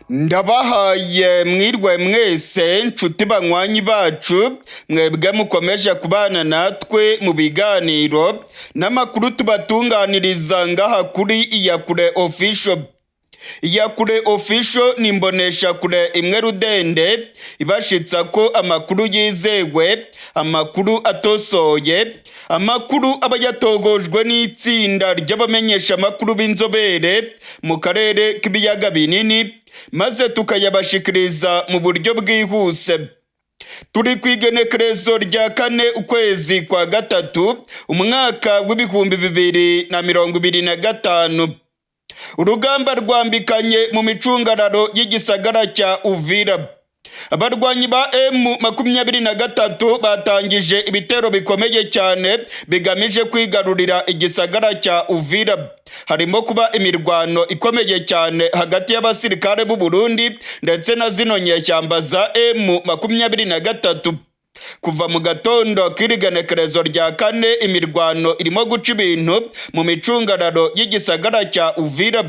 Ndabahaye mwirwe mwese nshuti banywanyi bacu mwebwe mukomeje kubana natwe mu biganiro n'amakuru tubatunganiriza ngaha kuri Iyakure Official. Iyakure Official ni imboneshakure imwe rudende ibashitsa ko amakuru yizewe, amakuru atosoye, amakuru aba yatogojwe n'itsinda ry'abamenyesha amakuru b'inzobere mu karere k'ibiyaga binini, maze tukayabashikiriza mu buryo bwihuse. Turi kwigenekerezo rya 4 ukwezi kwa gatatu umwaka w'ibihumbi 2025. Urugamba rwambikanye mu micungararo y'igisagara cya Uvira. Abarwanyi ba M23 batangije ibitero bikomeye cyane bigamije kwigarurira igisagara cya Uvira. Harimo kuba imirwano ikomeye cyane hagati y'abasirikare b'u Burundi ndetse na zino nyeshyamba za M23. Kuva mu gatondo k'irigenekerezo rya 4 imirwano irimo guca ibintu mu micungararo y'igisagara cya Uvira.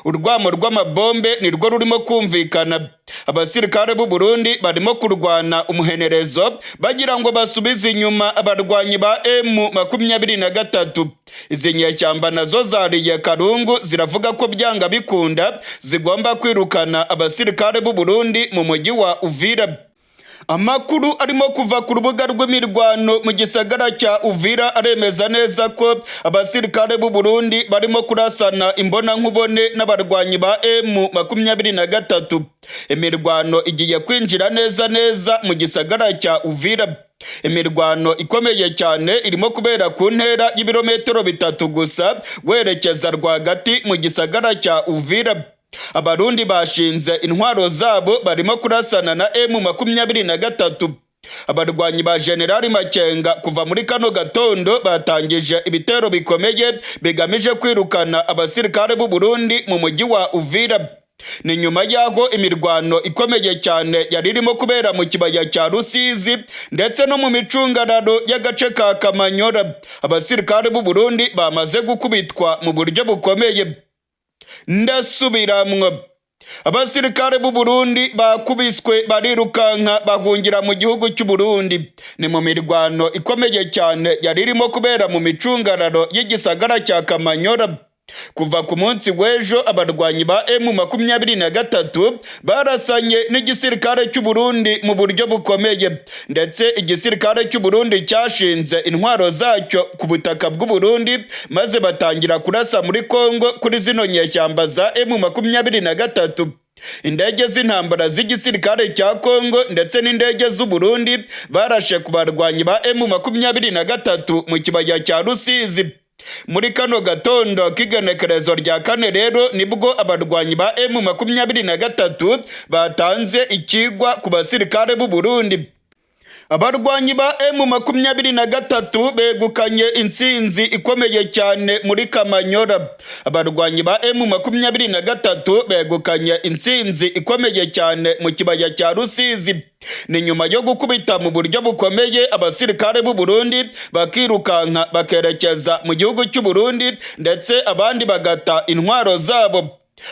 Urwamo rw'amabombe nirwo rurimo kumvikana. Abasirikare b'u Burundi barimo kurwana umuhenerezo bagira ngo basubize inyuma abarwanyi ba M23. Izi nyeshyamba nazo zariye karungu ziravuga ko byanga bikunda zigomba kwirukana abasirikare b'u Burundi mu mujyi wa Uvira. Amakuru arimo kuva ku rubuga rw'imirwano mu gisagara cya Uvira aremeza neza ko abasirikare b'u Burundi barimo kurasana imbona nkubone n'abarwanyi ba M23. Imirwano igiye kwinjira neza mu gisagara cya Uvira. Imirwano ikomeye cyane irimo kubera ku ntera y'ibirometero 3 gusa werekeza rwagati mu gisagara cya Uvira. Abarundi bashinze intwaro zabo barimo kurasana na M23. Abarwanyi ba General Makenga kuva muri kano gatondo batangije ibitero bikomeye bigamije kwirukana abasirikare b'u Burundi mu mujyi wa Uvira. Ni nyuma yaho imirwano ikomeye cyane yari irimo kubera mu kibaya cya Rusizi ndetse no mu micungararo y'agace ka Kamanyora. Abasirikare b'u Burundi bamaze gukubitwa mu buryo bukomeye. Ndasubiramwo, abasirikare b'u Burundi bakubiswe barirukanka bahungira mu gihugu cy'u Burundi. Ni mu mirwano ikomeye cyane yari irimo kubera mu micungararo y'igisagara cya Kamanyora. Kuva ku munsi w'ejo abarwanyi ba M23 barasanye n'igisirikare cy'u Burundi mu buryo bukomeye, ndetse igisirikare cy'u Burundi cyashinze intwaro zacyo ku butaka bw'u Burundi maze batangira kurasa muri Kongo kuri zino nyeshyamba za M23. Indege z'intambara z'igisirikare cya Kongo ndetse n'indege z'u Burundi barashe ku barwanyi ba M23 mu kibaya cya Rusizi. Muri kano gatondo k'igenekerezo rya 4 rero nibwo abarwanyi ba M23 batanze ikigwa ku basirikare b'u Burundi. Abarwanyi ba M23 begukanye intsinzi ikomeye cyane muri Kamanyora. Abarwanyi ba M23 begukanye intsinzi ikomeye cyane mu kibaya cya Rusizi. Ni nyuma yo gukubita mu buryo bukomeye abasirikare b'u Burundi bakirukanka bakerekeza mu gihugu cy'u Burundi ndetse abandi bagata intwaro zabo.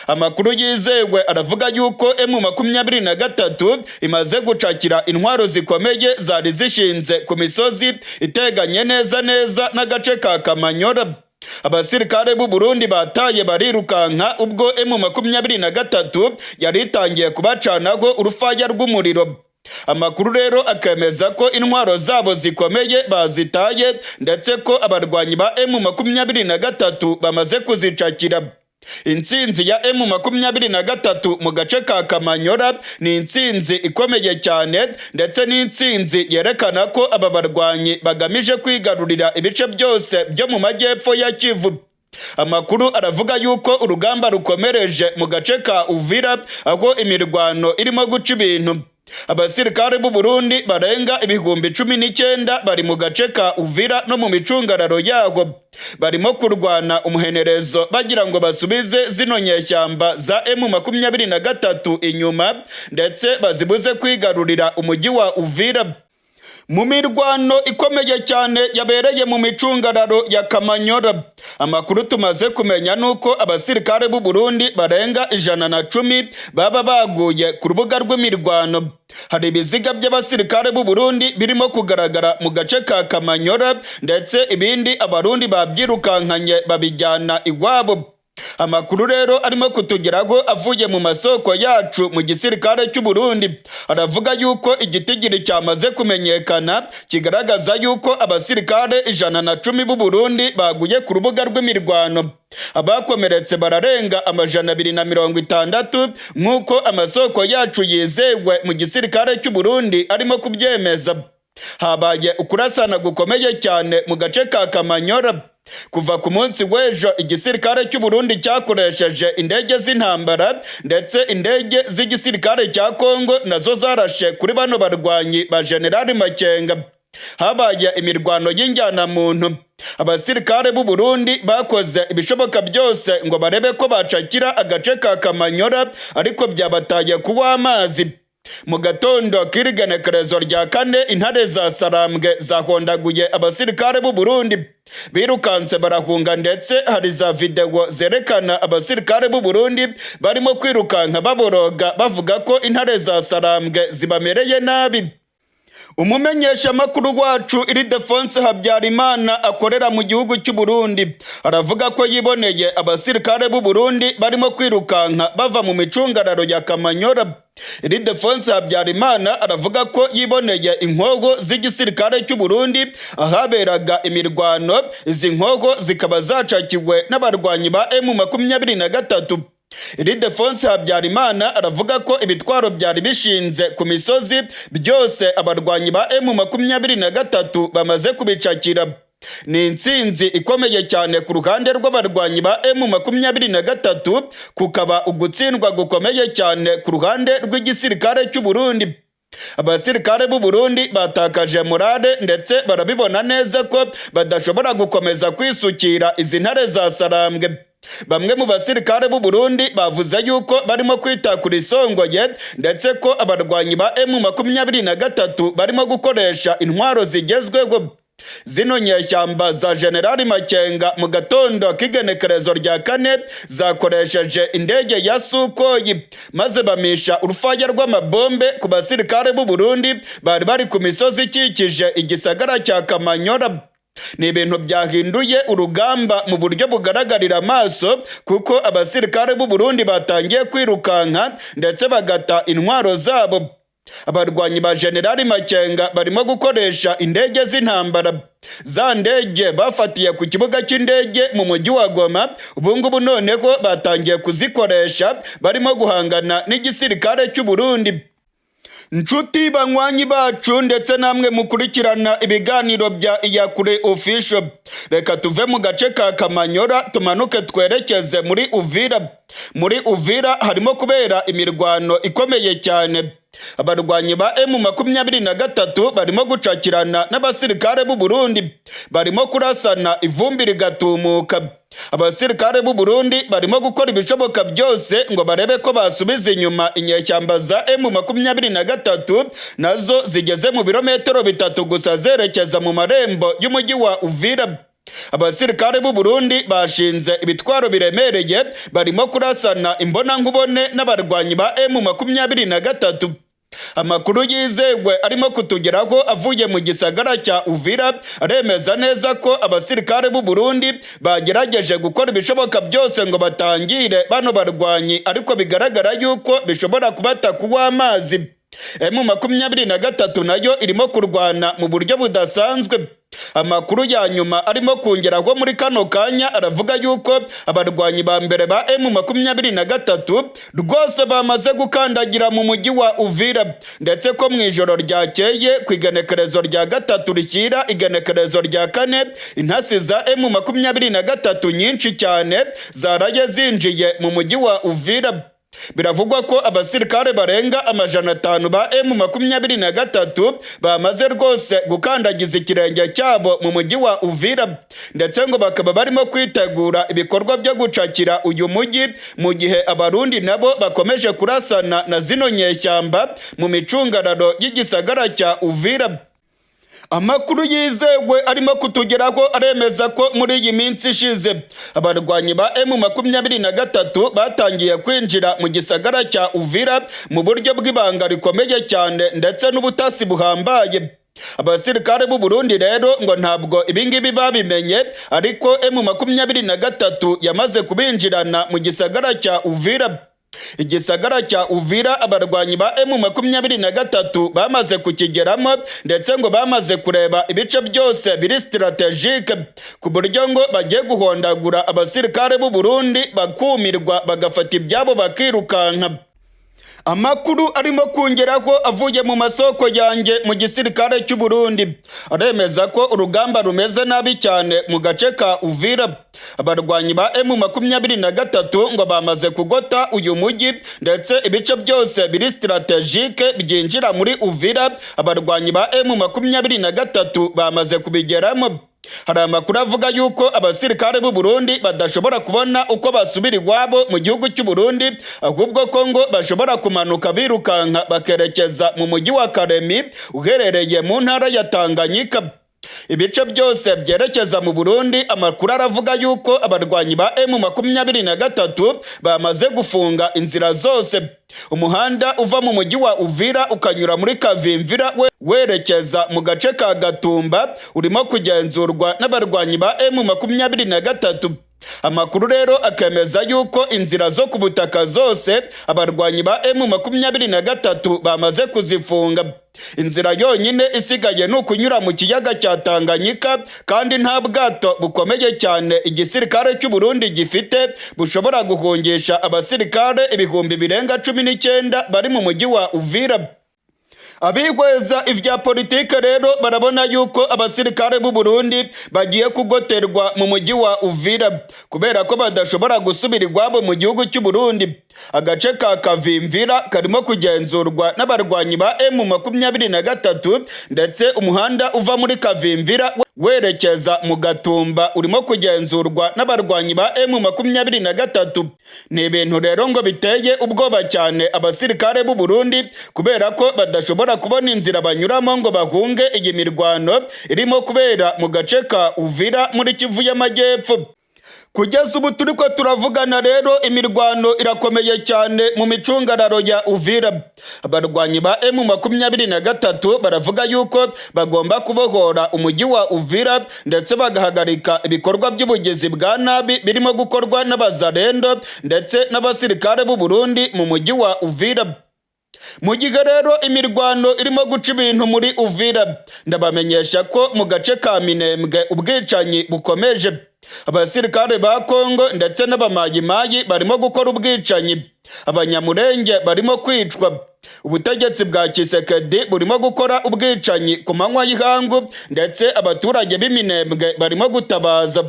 Amakuru yizewe aravuga yuko M23 imaze gucakira intwaro zikomeye zari zishinze ku misozi iteganye neza n'agace ka Kamanyora. Abasirikare b'u Burundi bataye barirukanka ubwo M23 yari itangiye kubacanaho urufaya rw'umuriro. Amakuru rero akemeza ko intwaro zabo zikomeye bazitaye ndetse ko abarwanyi ba M23 bamaze kuzicakira. Intsinzi ya M23 mu gace ka Kamanyora ni intsinzi ikomeye cyane ndetse n'intsinzi yerekana ko aba barwanyi bagamije kwigarurira ibice byose byo mu majyepfo ya Kivu. Amakuru aravuga yuko urugamba rukomereje mu gace ka Uvira aho imirwano irimo guca ibintu. Abasirikare b'u Burundi barenga ibihumbi 19 bari mu gace ka Uvira no mu micungararo yaho. Barimo kurwana umuhenerezo bagira ngo basubize zino nyeshyamba za M23 inyuma ndetse bazibuze kwigarurira umujyi wa Uvira. mu mirwano ikomeye cyane yabereye mu micungararo ya Kamanyora. Amakuru tumaze kumenya nuko abasirikare b'u Burundi barenga 110 baba baguye ku rubuga rw'imirwano. Hari ibiziga by'abasirikare b'u Burundi birimo kugaragara mu gace ka Kamanyora, ndetse ibindi abarundi babyirukankanye babijyana iwabo. Amakuru rero arimo kutugeraho avuye mu masoko yacu mu gisirikare cy'u Burundi aravuga yuko igitigiri cyamaze kumenyekana kigaragaza yuko abasirikare 110 b'u Burundi baguye ku rubuga rw'imirwano. Abakomeretse bararenga 260 nk'uko amasoko yacu yizewe mu gisirikare cy'u Burundi arimo kubyemeza. Habaye ukurasana gukomeye cyane mu gace ka Kamanyora. Kuva ku munsi w'ejo igisirikare cy'u Burundi cyakoresheje indege z'intambara, ndetse indege z'igisirikare cya Kongo nazo zarashe kuri bano barwanyi ba General Makenga. Habaye imirwano y'injyanamuntu. Abasirikare b'u Burundi bakoze ibishoboka byose ngo barebe ko bacakira agace ka Kamanyora, ariko byabataye kuwa amazi. Mu gatondo k'irigenekerezo rya 4 intare za Sarambwe zahondaguye abasirikare b'u Burundi, birukanse barahunga, ndetse hari za video zerekana abasirikare b'u Burundi barimo kwirukanka baboroga bavuga ko intare za Sarambwe zibamereye nabi. Umumenyesha makuru wacu Ildefonse Habyarimana akorera mu gihugu cy'u Burundi aravuga ko yiboneye abasirikare b'u Burundi barimo kwirukanka bava mu micungararo ya Kamanyora. Ildefonse Habyarimana aravuga ko yiboneye inkoho z'igisirikare cy'u Burundi ahaberaga imirwano. Izi nkoho zikaba zacakiwe n'abarwanyi ba M23. Ildefonse Habyarimana aravuga ko ibitwaro byari bishinze ku misozi byose abarwanyi ba M23 bamaze kubicakira. Ni intsinzi ikomeye cyane ku ruhande rw'abarwanyi ba M23, kukaba ugutsindwa gukomeye cyane ku ruhande rw'igisirikare cy'u Burundi. Abasirikare b'u Burundi batakaje morale, ndetse barabibona neza ko badashobora gukomeza kwisukira izi ntare za Sarambwe. Bamwe mu basirikare b'u Burundi bavuze yuko barimo kwitakura isongoye, ndetse ko abarwanyi ba M23 barimo gukoresha intwaro zigezweho. Zino nyeshyamba za General Makenga mu gatondo k'igenekerezo rya 4 zakoresheje indege ya Sukoyi, maze bamisha urufaya rw'amabombe ku basirikare b'u Burundi bari bari ku misozi ikikije igisagara cya Kamanyora. Ni ibintu byahinduye urugamba mu buryo bugaragarira amaso, kuko abasirikare b'u Burundi batangiye kwirukanka ndetse bagata intwaro zabo. Abarwanyi ba General Makenga barimo gukoresha indege z'intambara. Za ndege bafatiye ku kibuga cy'indege mu mujyi wa Goma, ubungubu noneho batangiye kuzikoresha barimo guhangana n'igisirikare cy'u Burundi. Nshuti banywanyi bacu, ndetse namwe mukurikirana ibiganiro bya Iyakure Official, reka tuve mu gace ka Kamanyora tumanuke twerekeze muri Uvira. Muri Uvira harimo kubera imirwano ikomeye cyane. Abarwanyi ba M23 barimo gucakirana n'abasirikare b'u Burundi, barimo kurasana ivumbi rigatumuka. Abasirikare b'u Burundi barimo gukora ibishoboka byose ngo barebe ko basubiza inyuma inyeshyamba za M23 nazo zigeze mu birometero 3 gusa zerekeza mu marembo y'umujyi wa Uvira. Abasirikare b'u Burundi bashinze ibitwaro biremereye, barimo kurasana imbonankubone n'abarwanyi ba M23. Amakuru yizewe arimo kutugeraho avuye mu gisagara cya Uvira aremeza neza ko abasirikare b'u Burundi bagerageje gukora ibishoboka byose ngo batangire bano barwanyi, ariko bigaragara yuko bishobora kubata kuwa amazi. M23 nayo irimo kurwana mu buryo budasanzwe. Amakuru ya nyuma arimo kongeraho muri kano kanya aravuga yuko abarwanyi ba mbere ba M23 rwose bamaze gukandagira mu mujyi wa Uvira, ndetse ko mu ijoro ryakeye ku igenekerezo rya 3 rikira igenekerezo rya 4 intasi za M23 nyinshi cyane zaraye zinjiye mu mujyi wa Uvira. Biravugwa ko abasirikare barenga 500 ba M23 bamaze rwose gukandagiza ikirenge cyabo mu mujyi wa Uvira, ndetse ngo bakaba barimo kwitegura ibikorwa byo gucakira uyu mujyi, mu gihe abarundi nabo bakomeje kurasana na zino nyeshyamba mu micungararo y'igisagara cya Uvira. Amakuru yizewe arimo kutugeraho aremeza ko muri iyi minsi ishize abarwanyi ba M23 batangiye kwinjira mu gisagara cya Uvira mu buryo bw'ibanga rikomeye cyane ndetse n'ubutasi buhambaye. Abasirikare b'u Burundi rero ngo ntabwo ibingibi babimenye, ariko M23 yamaze kubinjirana mu gisagara cya Uvira. Igisagara cya Uvira abarwanyi ba M23 bamaze kukigeramo, ndetse ngo bamaze kureba ibice byose biri strategique ku buryo ngo bagiye guhondagura abasirikare b'u Burundi bakumirwa bagafata ibyabo bakirukanka. Amakuru arimo kungeraho avuye mu masoko yanjye mu gisirikare cy'u Burundi aremeza ko urugamba rumeze nabi cyane mu gace ka Uvira. Abarwanyi ba M23 ngo bamaze kugota uyu mujyi, ndetse ibice byose biri strategique byinjira muri Uvira abarwanyi ba M23 bamaze kubigeramo. Hari amakuru avuga yuko abasirikare b'u Burundi badashobora kubona uko basubira iwabo mu gihugu cy'u Burundi, ahubwo ko ngo bashobora kumanuka birukanka bakerekeza mu mujyi wa Karemi uherereye mu ntara ya Tanganyika. Ibice byose byerekeza mu Burundi, amakuru aravuga yuko abarwanyi ba M23 bamaze gufunga inzira zose. Umuhanda uva mu mujyi wa Uvira ukanyura muri Kavimvira werekeza mu gace ka Gatumba urimo kugenzurwa n'abarwanyi ba M23. Amakuru rero akemeza yuko inzira zo ku butaka zose abarwanyi ba M23 bamaze kuzifunga. Inzira yonyine isigaye ni ukunyura mu kiyaga cya Tanganyika, kandi nta bwato bukomeye cyane igisirikare cy'u Burundi gifite bushobora guhungisha abasirikare ibihumbi birenga 19 bari mu mujyi wa Uvira. Abihweza ivya politike rero barabona yuko abasirikare b'u Burundi bagiye kugoterwa mu mujyi wa Uvira kubera ko badashobora gusubira iwabo mu gihugu cy'u Burundi. Agace ka Kavimvira karimo kugenzurwa n'abarwanyi ba M23, ndetse umuhanda uva muri Kavimvira werekeza mu Gatumba urimo kugenzurwa n'abarwanyi ba M23. Ni ibintu rero ngo biteye ubwoba cyane abasirikare b'u Burundi kubera ko badashobora kubona inzira banyuramo ngo bahunge iyi mirwano irimo kubera mu gace ka Uvira muri Kivu y'Amajyepfo. Kugeza ubu turiko turavugana rero imirwano irakomeye cyane mu micungararo ya Uvira. Abarwanyi ba M23 baravuga yuko bagomba kubohora umujyi wa Uvira, ndetse bagahagarika ibikorwa by'ubugizi bwa nabi birimo gukorwa n'abazarendo ndetse n'abasirikare b'u Burundi mu mujyi wa Uvira. Mu gihe rero imirwano irimo guca ibintu muri Uvira, ndabamenyesha ko mu gace ka Minembwe ubwicanyi bukomeje. Abasirikare ba Kongo ndetse n'abamayimayi barimo gukora ubwicanyi. Abanyamurenge barimo kwicwa. Ubutegetsi bwa Kisekedi burimo gukora ubwicanyi ku manywa y'ihangu, ndetse abaturage b'Iminembwe barimo gutabaza.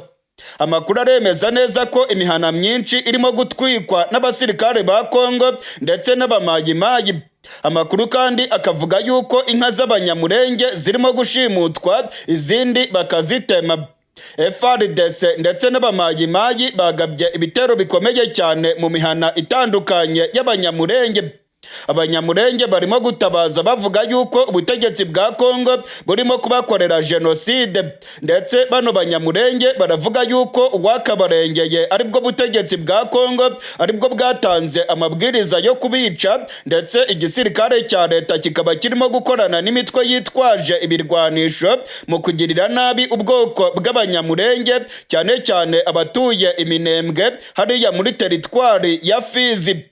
Amakuru aremeza neza ko imihana myinshi irimo gutwikwa n'abasirikare ba Kongo ndetse n'abamayimayi. Amakuru kandi akavuga yuko inka z'abanyamurenge zirimo gushimutwa, izindi bakazitema. FARDC ndetse n'abamayimayi bagabye ibitero bikomeye cyane mu mihana itandukanye y'abanyamurenge. Abanyamurenge barimo gutabaza bavuga yuko ubutegetsi bwa Kongo burimo kubakorera genocide, ndetse bano banyamurenge baravuga yuko uwakabarengeye aribwo butegetsi bwa Kongo aribwo bwatanze amabwiriza yo kubica, ndetse igisirikare cya leta kikaba kirimo gukorana n'imitwe yitwaje ibirwanisho mu kugirira nabi ubwoko bw'abanyamurenge, cyane cyane abatuye Iminembwe hariya muri teritwari ya Fizi.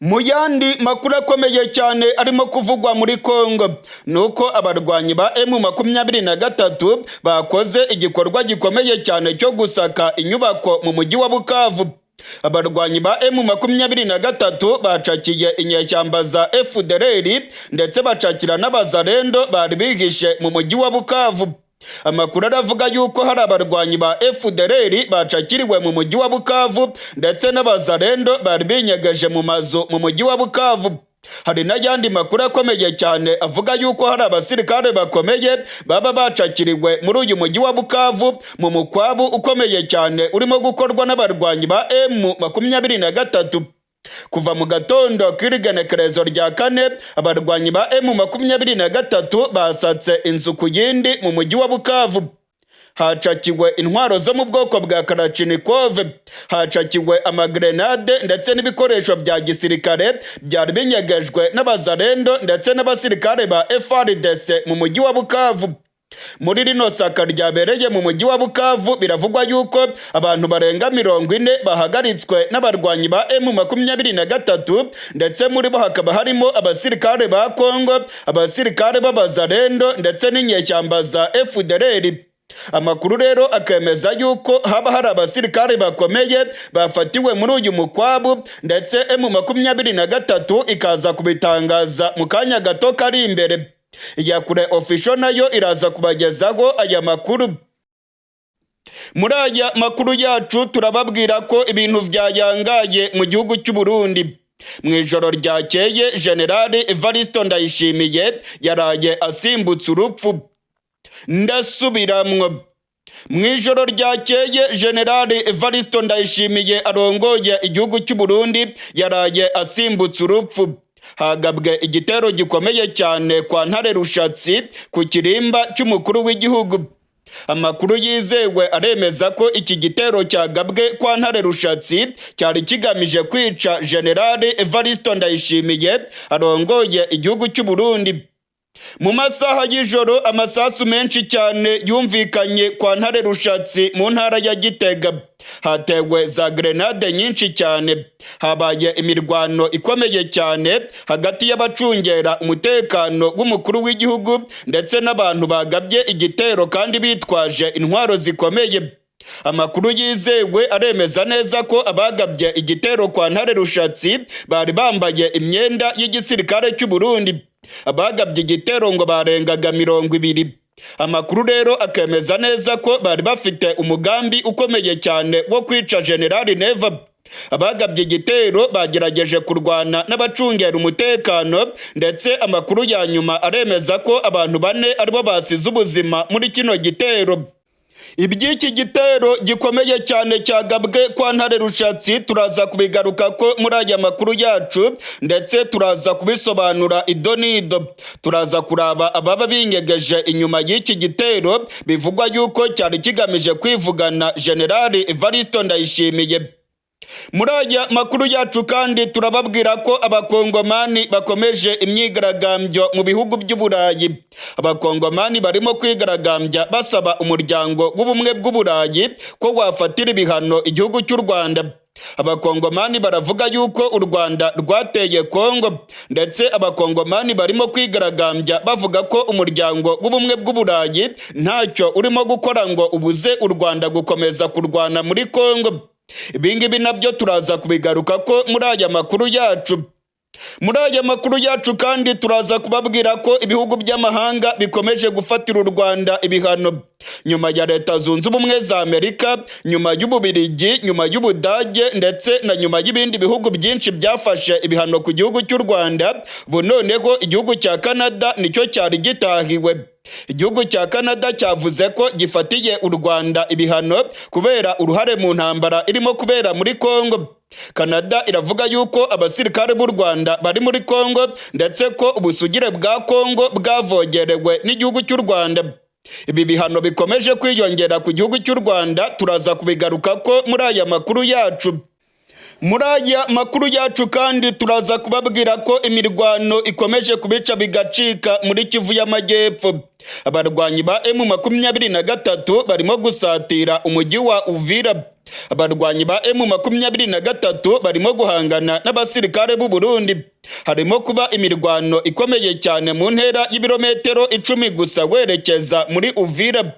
Mu yandi makuru akomeye cyane arimo kuvugwa muri Kongo nuko abarwanyi ba M23 bakoze igikorwa gikomeye cyane cyo gusaka inyubako mu mujyi wa Bukavu. Abarwanyi ba M23 bacakiye inyeshyamba za FDLR ndetse bacakira n'abazarendo bari bihishe mu mujyi wa Bukavu. Amakuru aravuga yuko hari abarwanyi ba FDLR bacakiriwe mu mujyi wa Bukavu, ndetse n'abazarendo bari binyegeje mu mazu mu mujyi wa Bukavu. Hari n'ayandi makuru akomeye cyane avuga yuko hari abasirikare bakomeye baba bacakiriwe muri uyu mujyi wa Bukavu mu mukwabu ukomeye cyane urimo gukorwa n'abarwanyi ba M23. kuva mu gatondo k'irigenekerezo rya kane abarwanyi ba M23 basatse inzu ku yindi mu mujyi wa Bukavu. Hacakiwe intwaro zo mu bwoko bwa Kalashnikov, hacakiwe amagrenade ndetse n'ibikoresho bya gisirikare byari binyegejwe n'abazarendo ndetse n'abasirikare ba FARDC mu mujyi wa Bukavu. Muri rino saka ryabereye mu mujyi wa Bukavu biravugwa yuko abantu barenga 40 bahagaritswe n'abarwanyi ba M23 ndetse muri bo hakaba harimo abasirikare ba Kongo, abasirikare b'abazarendo ndetse n'inyeshyamba za FDLR. Amakuru rero akemeza yuko haba hari abasirikare bakomeye bafatiwe muri uyu mukwabu ndetse M23 ikaza kubitangaza mu kanya gato kari imbere. Iyakure official nayo iraza kubagezaho aya makuru. Muri aya makuru yacu turababwira ko ibintu byayangaye mu gihugu cy'u Burundi. Mu ijoro ryakeye General Evariste Ndayishimiye yaraye asimbutse urupfu. Ndasubiramwo. Mu ijoro ryakeye General Evariste Ndayishimiye arongoye igihugu cy'u Burundi yaraye asimbutse urupfu. Hagabwe igitero gikomeye cyane kwa Ntare Rushatsi ku kirimba cy'umukuru w'igihugu. Amakuru yizewe aremeza ko iki gitero cyagabwe kwa Ntare Rushatsi cyari kigamije kwica General Evariste Ndayishimiye arongoye igihugu cy'u Burundi. Mu masaha y'ijoro amasasu menshi cyane yumvikanye kwa Ntare Rushatsi mu ntara ya Gitega. Hatewe za grenade nyinshi cyane. Habaye imirwano ikomeye cyane hagati y'abacungera umutekano w'umukuru w'igihugu ndetse n'abantu bagabye igitero kandi bitwaje intwaro zikomeye. Amakuru yizewe aremeza neza ko abagabye igitero kwa Ntare Rushatsi bari bambaye imyenda y'igisirikare cy'u Burundi. Abagabye igitero ngo barengaga 20. Amakuru rero akemeza neza ko bari bafite umugambi ukomeye cyane wo kwica General Neva. Abagabye igitero bagerageje kurwana n'abacungera umutekano ndetse amakuru ya nyuma aremeza ko abantu 4 aribo basize ubuzima muri kino gitero. Iby'iki gitero gikomeye cyane cyagabwe kwa Ntare Rushatsi turaza kubigaruka ko muri aya makuru yacu ndetse turaza kubisobanura idonido. Turaza kuraba ababa binyegeje inyuma y'iki gitero bivugwa yuko cyari kigamije kwivugana General Evariste Ndayishimiye. Muri aya makuru yacu kandi turababwira ko abakongomani bakomeje imyigaragambyo mu bihugu by'Uburayi. Abakongomani barimo kwigaragambya basaba umuryango w'ubumwe bw'Uburayi ko wafatira ibihano igihugu cy'u Rwanda. Abakongomani baravuga yuko u Rwanda rwateye Kongo ndetse abakongomani barimo kwigaragambya bavuga ko umuryango w'ubumwe bw'Uburayi ntacyo urimo gukora ngo ubuze u Rwanda gukomeza kurwana muri Kongo. Ibingibi nabyo turaza kubigaruka ko muri aya makuru yacu. Muri aya makuru yacu kandi turaza kubabwira ko ibihugu by'amahanga bikomeje gufatira u Rwanda ibihano. Nyuma ya Leta Zunze Ubumwe za Amerika, nyuma y'Ububiligi, nyuma y'Ubudage ndetse na nyuma y'ibindi bihugu byinshi byafashe ibihano ku gihugu cy'u Rwanda, noneho igihugu cya Canada nicyo cyari gitahiwe. Igihugu cya Canada cyavuze ko gifatiye u Rwanda ibihano kubera uruhare mu ntambara irimo kubera muri Kongo. Canada iravuga yuko abasirikare b'u Rwanda bari muri Kongo ndetse ko ubusugire bwa Kongo bwavogerewe n'igihugu cy'u Rwanda. Ibi bihano bikomeje kwiyongera ku gihugu cy'u Rwanda turaza kubigaruka ko muri aya makuru yacu. Muri aya makuru yacu kandi turaza kubabwira ko imirwano ikomeje kubica bigacika muri Kivu y'Amajyepfo. Abarwanyi ba M23 barimo gusatira umujyi wa Uvira. Abarwanyi ba M23 barimo guhangana n'abasirikare b'u Burundi. Harimo kuba imirwano ikomeye cyane mu ntera y'ibirometero 10 gusa werekeza muri Uvira.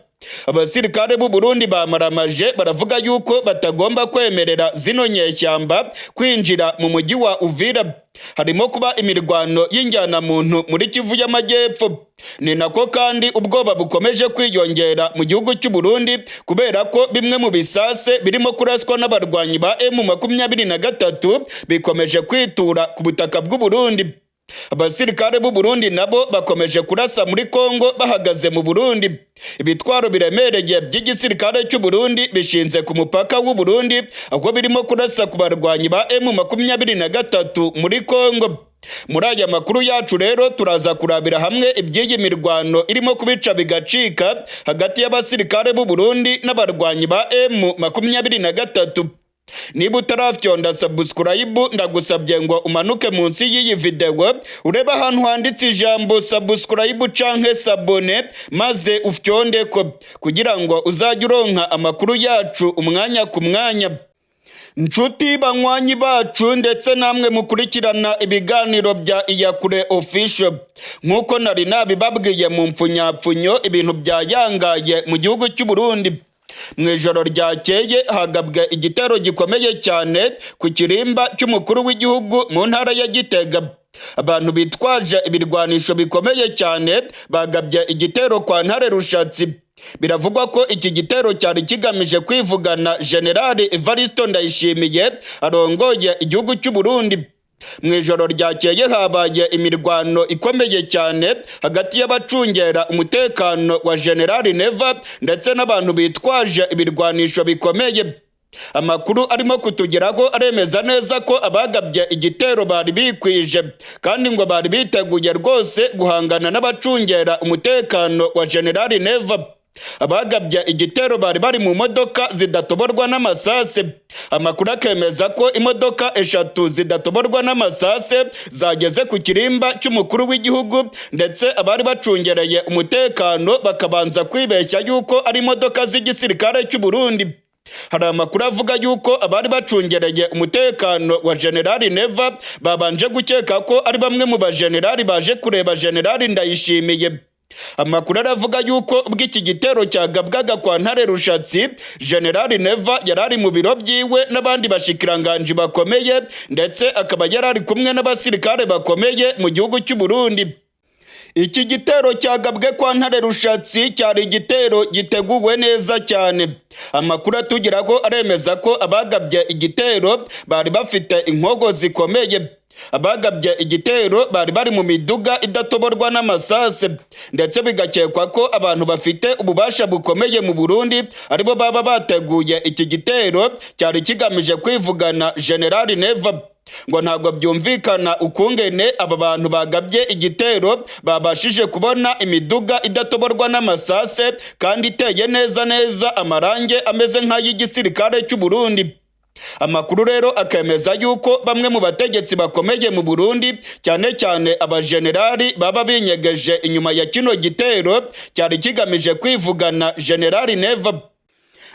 Abasirikare b'u Burundi bamaramaje baravuga yuko batagomba kwemerera zino nyeshyamba kwinjira mu mujyi wa Uvira. Harimo kuba imirwano y'injyana muntu muri Kivu y'Amajyepfo. Ni nako kandi ubwoba bukomeje kwiyongera mu gihugu cy'u Burundi kubera ko bimwe mu bisase birimo kuraswa n'abarwanyi ba M23 bikomeje kwitura ku butaka bw'u Burundi. abasirikare b'u Burundi nabo bakomeje kurasa muri Kongo bahagaze mu Burundi. Ibitwaro biremereye by'igisirikare cy'u Burundi bishinze ku mupaka w'u Burundi, aho birimo kurasa ku barwanyi ba M23 muri Kongo. Muri aya makuru yacu rero turaza kurabira hamwe iby'iyi mirwano irimo kubica bigacika hagati y'abasirikare b'u Burundi n'abarwanyi ba M23. Niba utarafyonda subscribe ndagusabye ngo umanuke munsi y'iyi video ureba ahantu handitse ijambo subscribe canke sabone maze ufyonde ko kugira ngo uzajye uronka amakuru yacu umwanya ku mwanya. Nshuti banywanyi bacu ndetse namwe mukurikirana ibiganiro bya Iyakure Official, nkuko nari nabibabwiye mu mpfunyapfunyo ibintu byayangaye mu gihugu cy'u Burundi. Mu ijoro ryakeye hagabwe igitero gikomeye cyane ku kirimba cy'umukuru w'igihugu mu ntara ya Gitega. Abantu bitwaje ibirwanisho bikomeye cyane bagabye igitero kwa Ntare Rushatsi. Biravugwa ko iki gitero cyari kigamije kwivugana General Evariste Ndayishimiye arongoye igihugu cy'u Burundi. Mu ijoro ryakeye habaye imirwano ikomeye cyane hagati y'abacungera umutekano wa General Neva ndetse n'abantu bitwaje ibirwanisho bikomeye. Amakuru arimo kutugeraho aremeza neza ko abagabye igitero bari bikwije kandi ngo bari biteguye rwose guhangana n'abacungera umutekano wa General Neva. Abagabye igitero bari mu modoka zidatoborwa n'amasase. Amakuru akemeza ko imodoka 3 zidatoborwa n'amasase zageze ku kirimba cy'umukuru w'igihugu, ndetse abari bacungereye umutekano bakabanza kwibeshya yuko ari imodoka z'igisirikare cy'u Burundi. Hari amakuru avuga yuko abari bacungereye umutekano wa General Neva babanje gukeka ko ari bamwe mu bajenerali baje kureba General Ndayishimiye. Amakuru aravuga yuko ubwo iki gitero cyagabwaga kwa Ntare Rushatsi, General Neva yarari mu biro byiwe n'abandi bashikiranganje bakomeye, ndetse akaba yarari kumwe n'abasirikare bakomeye mu gihugu cy'u Burundi. Iki gitero cyagabwe kwa Ntare Rushatsi cyari igitero giteguwe neza cyane. Amakuru atugeraho aremeza ko abagabye igitero bari bafite inkogo zikomeye. Abagabye igitero bari mu miduga idatoborwa n'amasase, ndetse bigakekwa ko abantu bafite ububasha bukomeye mu Burundi aribo baba bateguye iki gitero cyari kigamije kwivugana General Neva. Ngo ntabwo byumvikana ukungene aba bantu bagabye igitero babashije kubona imiduga idatoborwa n'amasase kandi iteye neza amarange ameze nk'ay'igisirikare cy'u Burundi. Amakuru rero akemeza yuko bamwe mu bategetsi bakomeye mu Burundi, cyane cyane abajenerali, baba binyegeje inyuma ya kino gitero cyari kigamije kwivugana General Neva.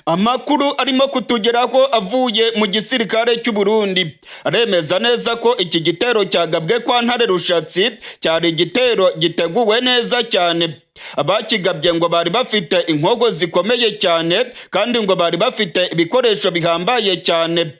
Amakuru arimo kutugeraho avuye mu gisirikare cy'u Burundi aremeza neza ko iki gitero cyagabwe kwa Ntare Rushatsi cyari igitero giteguwe neza cyane. Abakigabye ngo bari bafite inkogo zikomeye cyane kandi ngo bari bafite ibikoresho bihambaye cyane.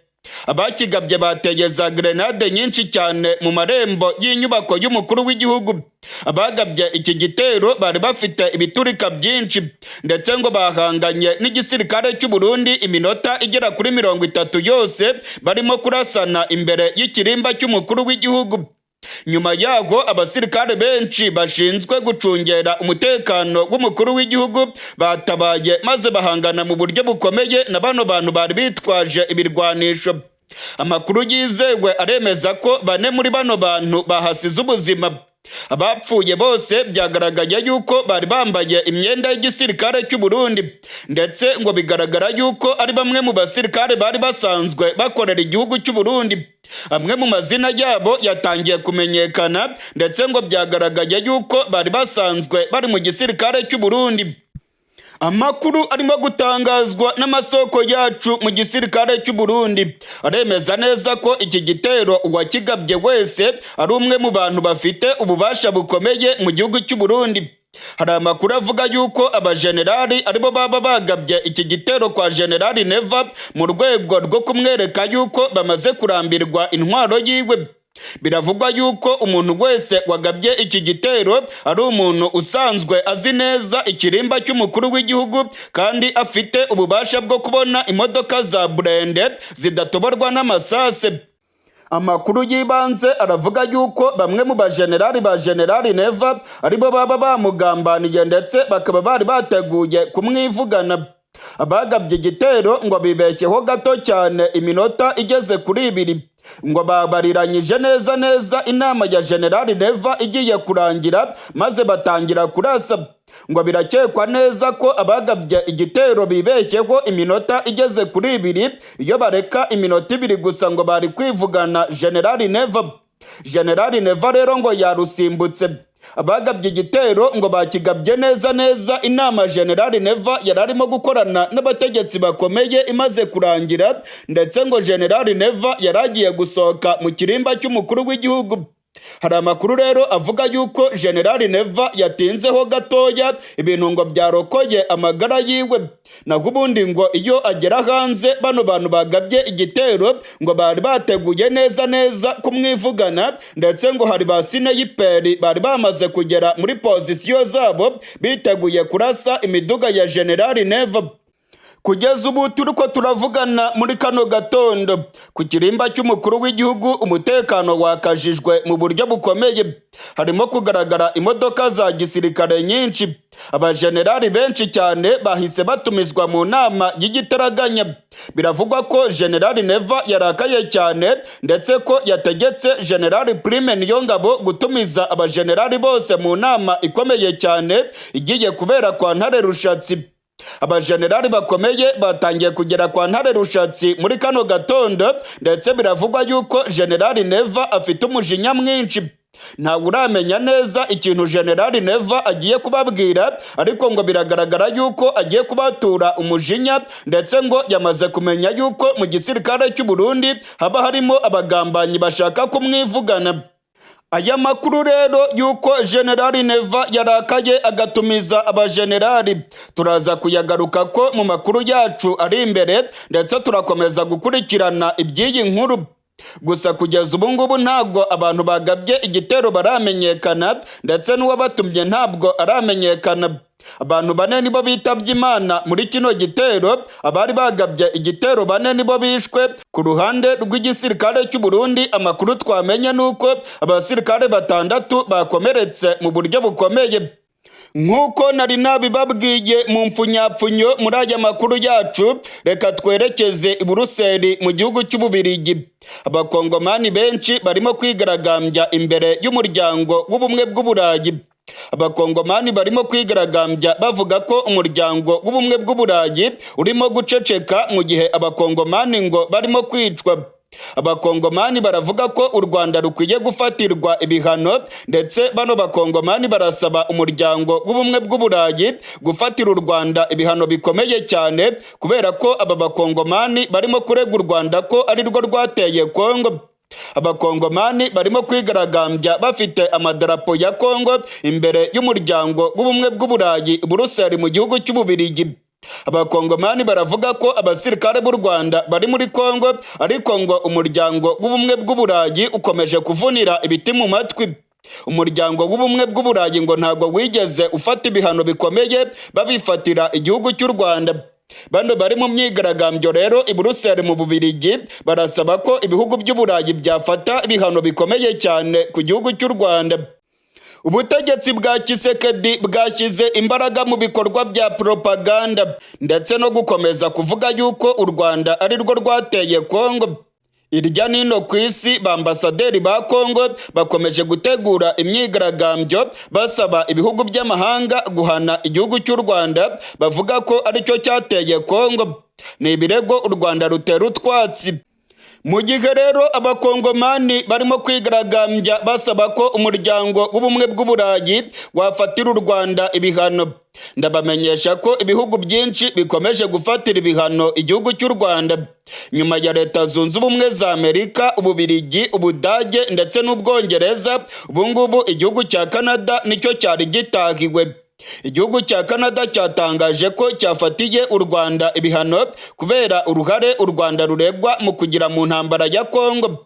Abakigabye bateye za grenade nyinshi cyane mu marembo y'inyubako y'umukuru w'igihugu. Abagabye iki gitero bari bafite ibiturika byinshi, ndetse ngo bahanganye n'igisirikare cy'u Burundi iminota igera kuri 30 yose barimo kurasana imbere y'ikirimba cy'umukuru w'igihugu. Nyuma yaho abasirikare benshi bashinzwe gucungera umutekano w'umukuru w'igihugu batabaye maze bahangana mu buryo bukomeye na bano bantu bari bitwaje ibirwanisho. Amakuru yizewe aremeza ko 4 muri bano bantu bahasize ubuzima. Abapfuye bose byagaragaye yuko bari bambaye imyenda y'igisirikare cy'u Burundi, ndetse ngo bigaragara yuko ari bamwe mu basirikare bari basanzwe bakorera igihugu cy'u Burundi. Amwe mu mazina yabo yatangiye kumenyekana, ndetse ngo byagaragaye yuko bari basanzwe bari mu gisirikare cy'u Burundi. Amakuru arimo gutangazwa n'amasoko yacu mu gisirikare cy'u Burundi aremeza neza ko iki gitero uwakigabye wese ari umwe mu bantu bafite ububasha bukomeye mu gihugu cy'u Burundi. Hari amakuru avuga yuko abajenerali aribo baba bagabye iki gitero kwa General Neva mu rwego rwo kumwereka yuko bamaze kurambirwa intwaro yiwe. Biravugwa yuko umuntu wese wagabye iki gitero ari umuntu usanzwe azi neza ikirimba cy'umukuru w'igihugu kandi afite ububasha bwo kubona imodoka za burende zidatoborwa n'amasase. Amakuru y'ibanze aravuga yuko bamwe mu bajenerali ba Generali Neva aribo baba bamugambaniye ndetse bakaba bari bateguye kumwivugana. Abagabye igitero ngo bibeshyeho gato cyane iminota igeze kuri 2 ngo babariranyije neza inama ya Generali Neva igiye kurangira maze batangira kurasa. Ngo birakekwa neza ko abagabye igitero bibeshyeho iminota igeze kuri 2 iyo bareka iminota 2 gusa ngo bari kwivugana Generali Neva. Generali Neva rero ngo yarusimbutse. Abagabye igitero ngo bakigabye neza inama Generali Neva yararimo gukorana n'abategetsi bakomeye imaze kurangira, ndetse ngo Generali Neva yaragiye gusohoka mu kirimba cy'umukuru w'igihugu. Hari amakuru rero avuga yuko Generali Neva yatinzeho gatoya ibintu ngo byarokoye amagara yiwe. Naho ubundi ngo iyo agera hanze bano bantu bagabye igitero ngo bari bateguye neza kumwivugana, ndetse ngo hari ba sineyiperi bari bamaze kugera muri pozisiyo zabo biteguye kurasa imiduga ya Generali Neva. Kugeza ubu turiko turavugana muri kano gatondo ku kirimba cy'umukuru w'igihugu umutekano wakajijwe mu buryo bukomeye. Harimo kugaragara imodoka za gisirikare nyinshi. Abajenerali benshi cyane bahise batumizwa mu nama y'igitaraganya. Biravugwa ko Generali Neva yarakaye cyane ndetse ko yategetse Generali Prime Niyongabo gutumiza abajenerali bose mu nama ikomeye cyane igiye kubera kwa Ntare Rushatsi. Abajenerali bakomeye batangiye kugera kwa Ntare Rushatsi muri kano gatondo, ndetse biravugwa yuko Generali Neva afite umujinya mwinshi. Ntawe uramenya neza ikintu Generali Neva agiye kubabwira, ariko ngo biragaragara yuko agiye kubatura umujinya, ndetse ngo yamaze kumenya yuko mu gisirikare cy'u Burundi haba harimo abagambanyi bashaka kumwivugana. Aya makuru rero yuko Generali Neva yarakaye agatumiza abajenerali turaza kuyagaruka ko mu makuru yacu ari imbere, ndetse turakomeza gukurikirana iby'iyi nkuru. Gusa kugeza ubu ngubu ntabwo abantu bagabye igitero baramenyekana, ndetse n'uwabatumye ntabwo aramenyekana. Abantu 4 nibo bitabye Imana muri kino gitero. Abari bagabye igitero 4 nibo bishwe. Ku ruhande rw'igisirikare cy'u Burundi amakuru twamenye nuko abasirikare 6 bakomeretse mu buryo bukomeye. Nkuko nari nabibabwiye mu mfunyapfunyo muri aya makuru yacu, reka twerekeze i Buruseli mu gihugu cy'Ububirigi. Abakongomani benshi barimo kwigaragambya imbere y'umuryango w'ubumwe bw'Uburayi. Abakongomani barimo kwigaragambya bavuga ko umuryango w'ubumwe bw'Uburayi urimo guceceka mu gihe abakongomani ngo barimo kwicwa. Abakongomani baravuga ko u Rwanda rukwiye gufatirwa ibihano, ndetse bano bakongomani barasaba umuryango w'ubumwe bw'Uburayi gufatira u Rwanda ibihano bikomeye cyane, kubera ko aba bakongomani barimo kurega u Rwanda ko ari rwo rwateye Kongo. Abakongomani barimo kwigaragambya bafite amadarapo ya Kongo imbere y'umuryango w'ubumwe bw'Uburayi Buruseli mu gihugu cy'Ububirigi. Abakongomani baravuga ko abasirikare b'u Rwanda bari muri Kongo, ariko ngo umuryango w'ubumwe bw'Uburayi ukomeje kuvunira ibiti mu matwi. Umuryango w'ubumwe bw'Uburayi ngo ntago wigeze ufata ibihano bikomeye babifatira igihugu cy'u Rwanda. Bano bari mu myigaragambyo rero i Buruseli mu Bubirigi barasaba ko ibihugu by'Uburayi byafata ibihano bikomeye cyane ku gihugu cy'u Rwanda. Ubutegetsi bwa Kisekedi bwashyize imbaraga mu bikorwa bya propaganda, ndetse no gukomeza kuvuga yuko u Rwanda ari rwo rwateye Kongo. Irya nino ku isi bambasaderi ba Kongo bakomeje gutegura imyigaragambyo basaba ibihugu by'amahanga guhana igihugu cy'u Rwanda, bavuga ko aricyo cyateye Kongo. Ni ibirego u Rwanda rutera utwatsi. Mu gihe rero abakongomani barimo kwigaragambya basaba ko umuryango w'ubumwe bw'Uburayi wafatira u Rwanda ibihano. Ndabamenyesha ko ibihugu byinshi bikomeje gufatira ibihano igihugu cy'u Rwanda, nyuma ya Leta Zunze Ubumwe za Amerika, Ububirigi, Ubudage ndetse n'Ubwongereza. Ubu ngubu igihugu cya Canada nicyo cyari gitahiwe. Igihugu cya Canada cyatangaje ko cyafatiye u Rwanda ibihano kubera uruhare u Rwanda ruregwa mu kugira mu ntambara ya Kongo.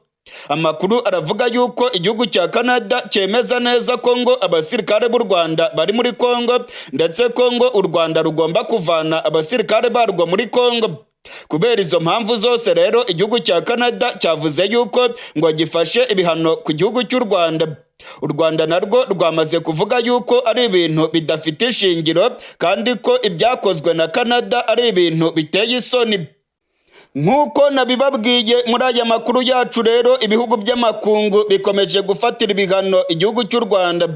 Amakuru aravuga yuko igihugu cya Canada cyemeza neza ko ngo abasirikare b'u Rwanda bari muri Kongo, ndetse ko ngo u Rwanda rugomba kuvana abasirikare barwo muri Kongo. Kubera izo mpamvu zose rero igihugu cya Canada cyavuze yuko ngo gifashe ibihano ku gihugu cy'u Rwanda. U Rwanda narwo rwamaze kuvuga yuko ari ibintu bidafite ishingiro kandi ko ibyakozwe na Canada ari ibintu biteye isoni. Nk'uko nabibabwiye muri aya makuru yacu rero, ibihugu by'amakungu bikomeje gufatira ibihano igihugu cy'u Rwanda.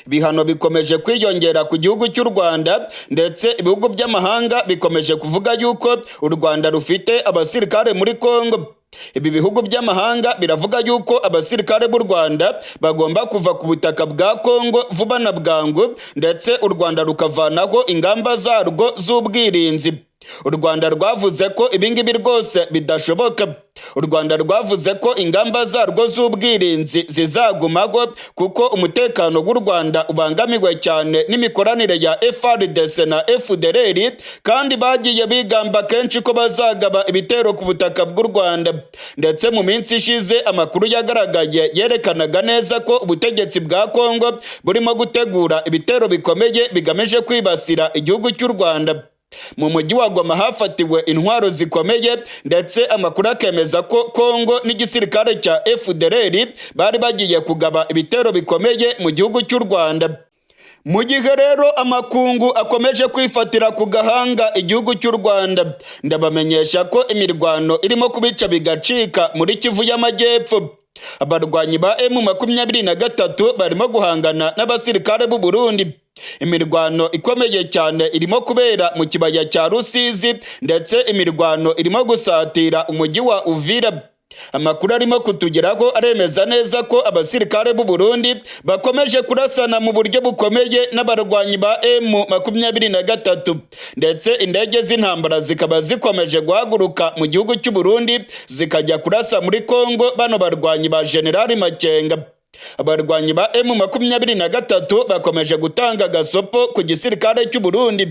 Ibihano bikomeje kwiyongera ku gihugu cy'u Rwanda, ndetse ibihugu by'amahanga bikomeje kuvuga yuko u Rwanda rufite abasirikare muri Kongo. Ibi bihugu by'amahanga biravuga yuko abasirikare b'u Rwanda bagomba kuva ku butaka bwa Kongo vuba na bwangu, ndetse u Rwanda rukavanaho ingamba zarwo z'ubwirinzi. U Rwanda rwavuze ko ibingibi rwose bidashoboka. U Rwanda rwavuze ko ingamba zarwo z'ubwirinzi zizagumaho kuko umutekano w'u Rwanda ubangamiwe cyane n'imikoranire ya FARDC na FDLR, kandi bagiye bigamba kenshi ko bazagaba ibitero ku butaka bw'u Rwanda. Ndetse mu minsi ishize amakuru yagaragaye yerekanaga neza ko ubutegetsi bwa Kongo burimo gutegura ibitero bikomeye bigamije kwibasira igihugu cy'u Rwanda. Mu mujyi wa Goma hafatiwe intwaro zikomeye, ndetse amakuru akemeza ko Kongo n'igisirikare cya FDLR bari bagiye kugaba ibitero bikomeye mu gihugu cy'u Rwanda. Mu gihe rero amakungu akomeje kwifatira ku gahanga igihugu cy'u Rwanda, ndabamenyesha ko imirwano irimo kubica bigacika muri Kivu y'Amajyepfo. Abarwanyi ba M23 barimo guhangana n'abasirikare b'u Burundi. Imirwano ikomeye cyane irimo kubera mu kibaya cya Rusizi, ndetse imirwano irimo gusatira umujyi wa Uvira. Amakuru arimo kutugeraho aremeza neza ko abasirikare b'u Burundi bakomeje kurasana mu buryo bukomeye n'abarwanyi ba M23, ndetse indege z'intambara zikaba zikomeje guhaguruka mu gihugu cy'u Burundi zikajya kurasa muri Kongo bano barwanyi ba General Makenga. Abarwanyi ba M23 bakomeje gutanga gasopo ku gisirikare cy'u Burundi.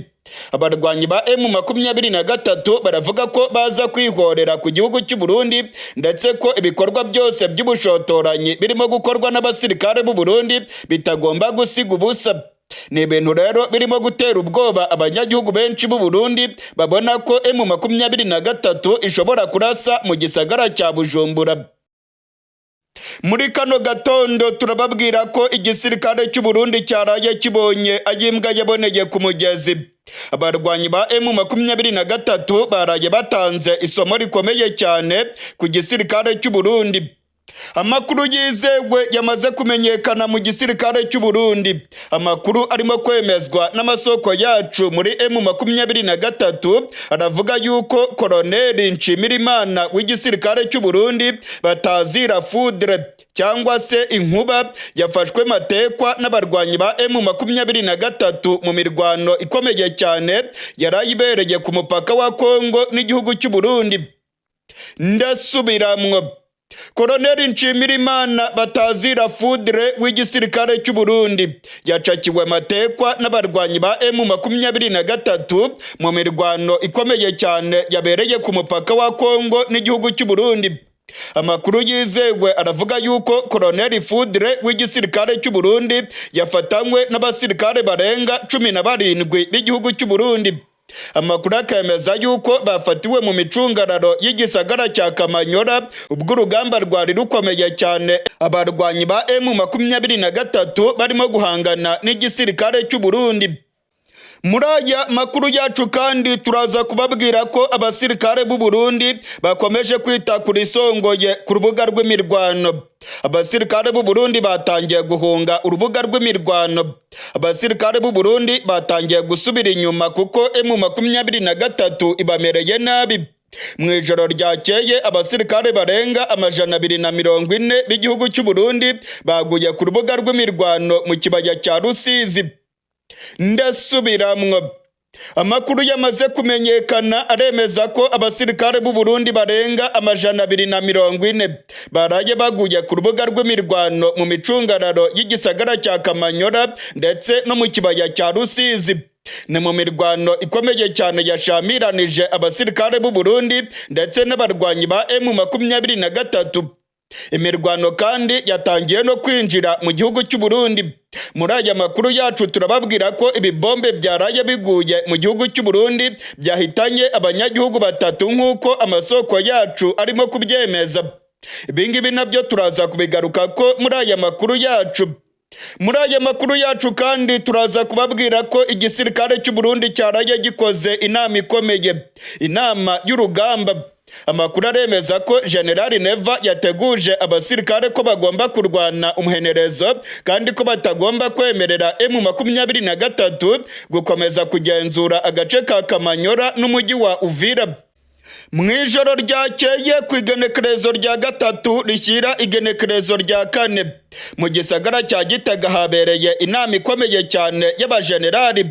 Abarwanyi ba M23 baravuga ko baza kwihorera ku gihugu cy'u Burundi, ndetse ko ibikorwa byose by'ubushotoranyi birimo gukorwa n'abasirikare b'u Burundi bitagomba gusiga ubusa. Ni ibintu rero birimo gutera ubwoba abanyagihugu benshi b'u Burundi babona ko M23 ishobora kurasa mu gisagara cya Bujumbura. Muri kano gatondo turababwira ko igisirikare cy'u Burundi cyaraye kibonye ayimbwa yaboneye ku mugezi. Abarwanyi ba M23 baraye batanze isomo rikomeye cyane ku gisirikare cy'u Burundi. Amakuru yizewe yamaze kumenyekana mu gisirikare cy'u Burundi. Amakuru arimo kwemezwa n'amasoko yacu muri M23 aravuga yuko Koloneli Nshimirimana w'igisirikare cy'u Burundi batazira Foudre cyangwa se Inkuba yafashwe matekwa n'abarwanyi ba M23 mu mirwano ikomeye cyane yarayibereye ku mupaka wa Kongo n'igihugu cy'u Burundi. Ndasubiramwo, Koloneli Nshimirimana batazira Foudre w'igisirikare cy'u Burundi yacakiwe matekwa n'abarwanyi ba M23 mu mirwano ikomeye cyane yabereye ku mupaka wa Kongo n'igihugu cy'u Burundi. Amakuru yizewe aravuga yuko Koloneli Foudre w'igisirikare cy'u Burundi yafatanywe n'abasirikare barenga 17 b'igihugu cy'u Burundi. Amakuru akemeza yuko bafatiwe mu micungararo y'igisagara cya Kamanyora ubwo urugamba rwari rukomeye cyane abarwanyi ba M23 barimo guhangana n'igisirikare cy'u Burundi. Muri aya makuru yacu kandi turaza kubabwira ko abasirikare b'u Burundi bakomeje kwita kuri songoye ku rubuga rw'imirwano. Abasirikare b'u Burundi batangiye guhunga urubuga rw'imirwano. Abasirikare b'u Burundi batangiye gusubira inyuma kuko M23 ibamereye nabi. Mu ijoro ryakeye abasirikare barenga 240 b'igihugu cy'u Burundi baguye ku rubuga rw'imirwano mu kibaya cya Rusizi. Ndasubiramwo, amakuru yamaze kumenyekana aremeza ko abasirikare b'u Burundi barenga 240 baraye baguye ku rubuga rw'imirwano mu micungararo y'igisagara cya Kamanyora ndetse no mu kibaya cya Rusizi. Ni mu mirwano ikomeye cyane yashamiranije abasirikare b'u Burundi ndetse n'abarwanyi ba M23. Imirwano kandi yatangiye no kwinjira mu gihugu cy'u Burundi. Muri aya makuru yacu turababwira ko ibibombe byaraye biguye mu gihugu cy'u Burundi byahitanye abanyagihugu 3 nk'uko amasoko yacu arimo kubyemeza. Ibingibi nabyo turaza kubigaruka ko muri aya makuru yacu. Muri aya makuru yacu kandi turaza kubabwira ko igisirikare cy'u Burundi cyaraye gikoze inama ikomeye, inama y'urugamba. Amakuru aremeza ko General Neva yateguje abasirikare ko bagomba kurwana umuhenerezo kandi ko batagomba kwemerera M23 gukomeza kugenzura agace ka Kamanyora n'umujyi wa Uvira. Mwijoro ryakeye ku igenekerezo rya 3 rishyira igenekerezo rya 4 mu gisagara cya Gitega habereye inama ikomeye cyane y'abajenerali.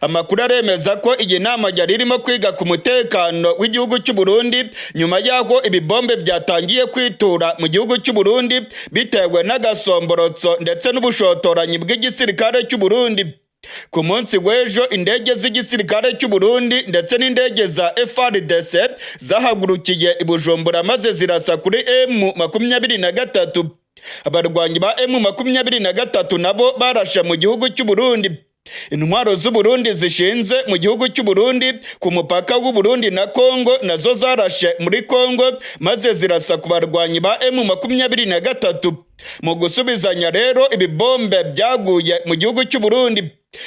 Amakuru aremeza ko iyi nama yari irimo kwiga ku mutekano w'igihugu cy'u Burundi nyuma y'aho ibibombe byatangiye kwitura mu gihugu cy'u Burundi bitewe n'agasomborotso ndetse n'ubushotoranyi bw'igisirikare cy'u Burundi. Ku munsi w'ejo indege z'igisirikare cy'u Burundi ndetse n'indege za FARDC zahagurukiye i Bujumbura maze zirasa kuri M23. Abarwanyi ba M23 nabo barashe mu gihugu cy'u Burundi. Intwaro z'u Burundi zishinze mu gihugu cy'u Burundi ku mupaka w'u Burundi na Kongo nazo zarashe muri Kongo maze zirasa ku barwanyi ba M23. Mu gusubizanya rero ibibombe byaguye mu gihugu cy'u Burundi.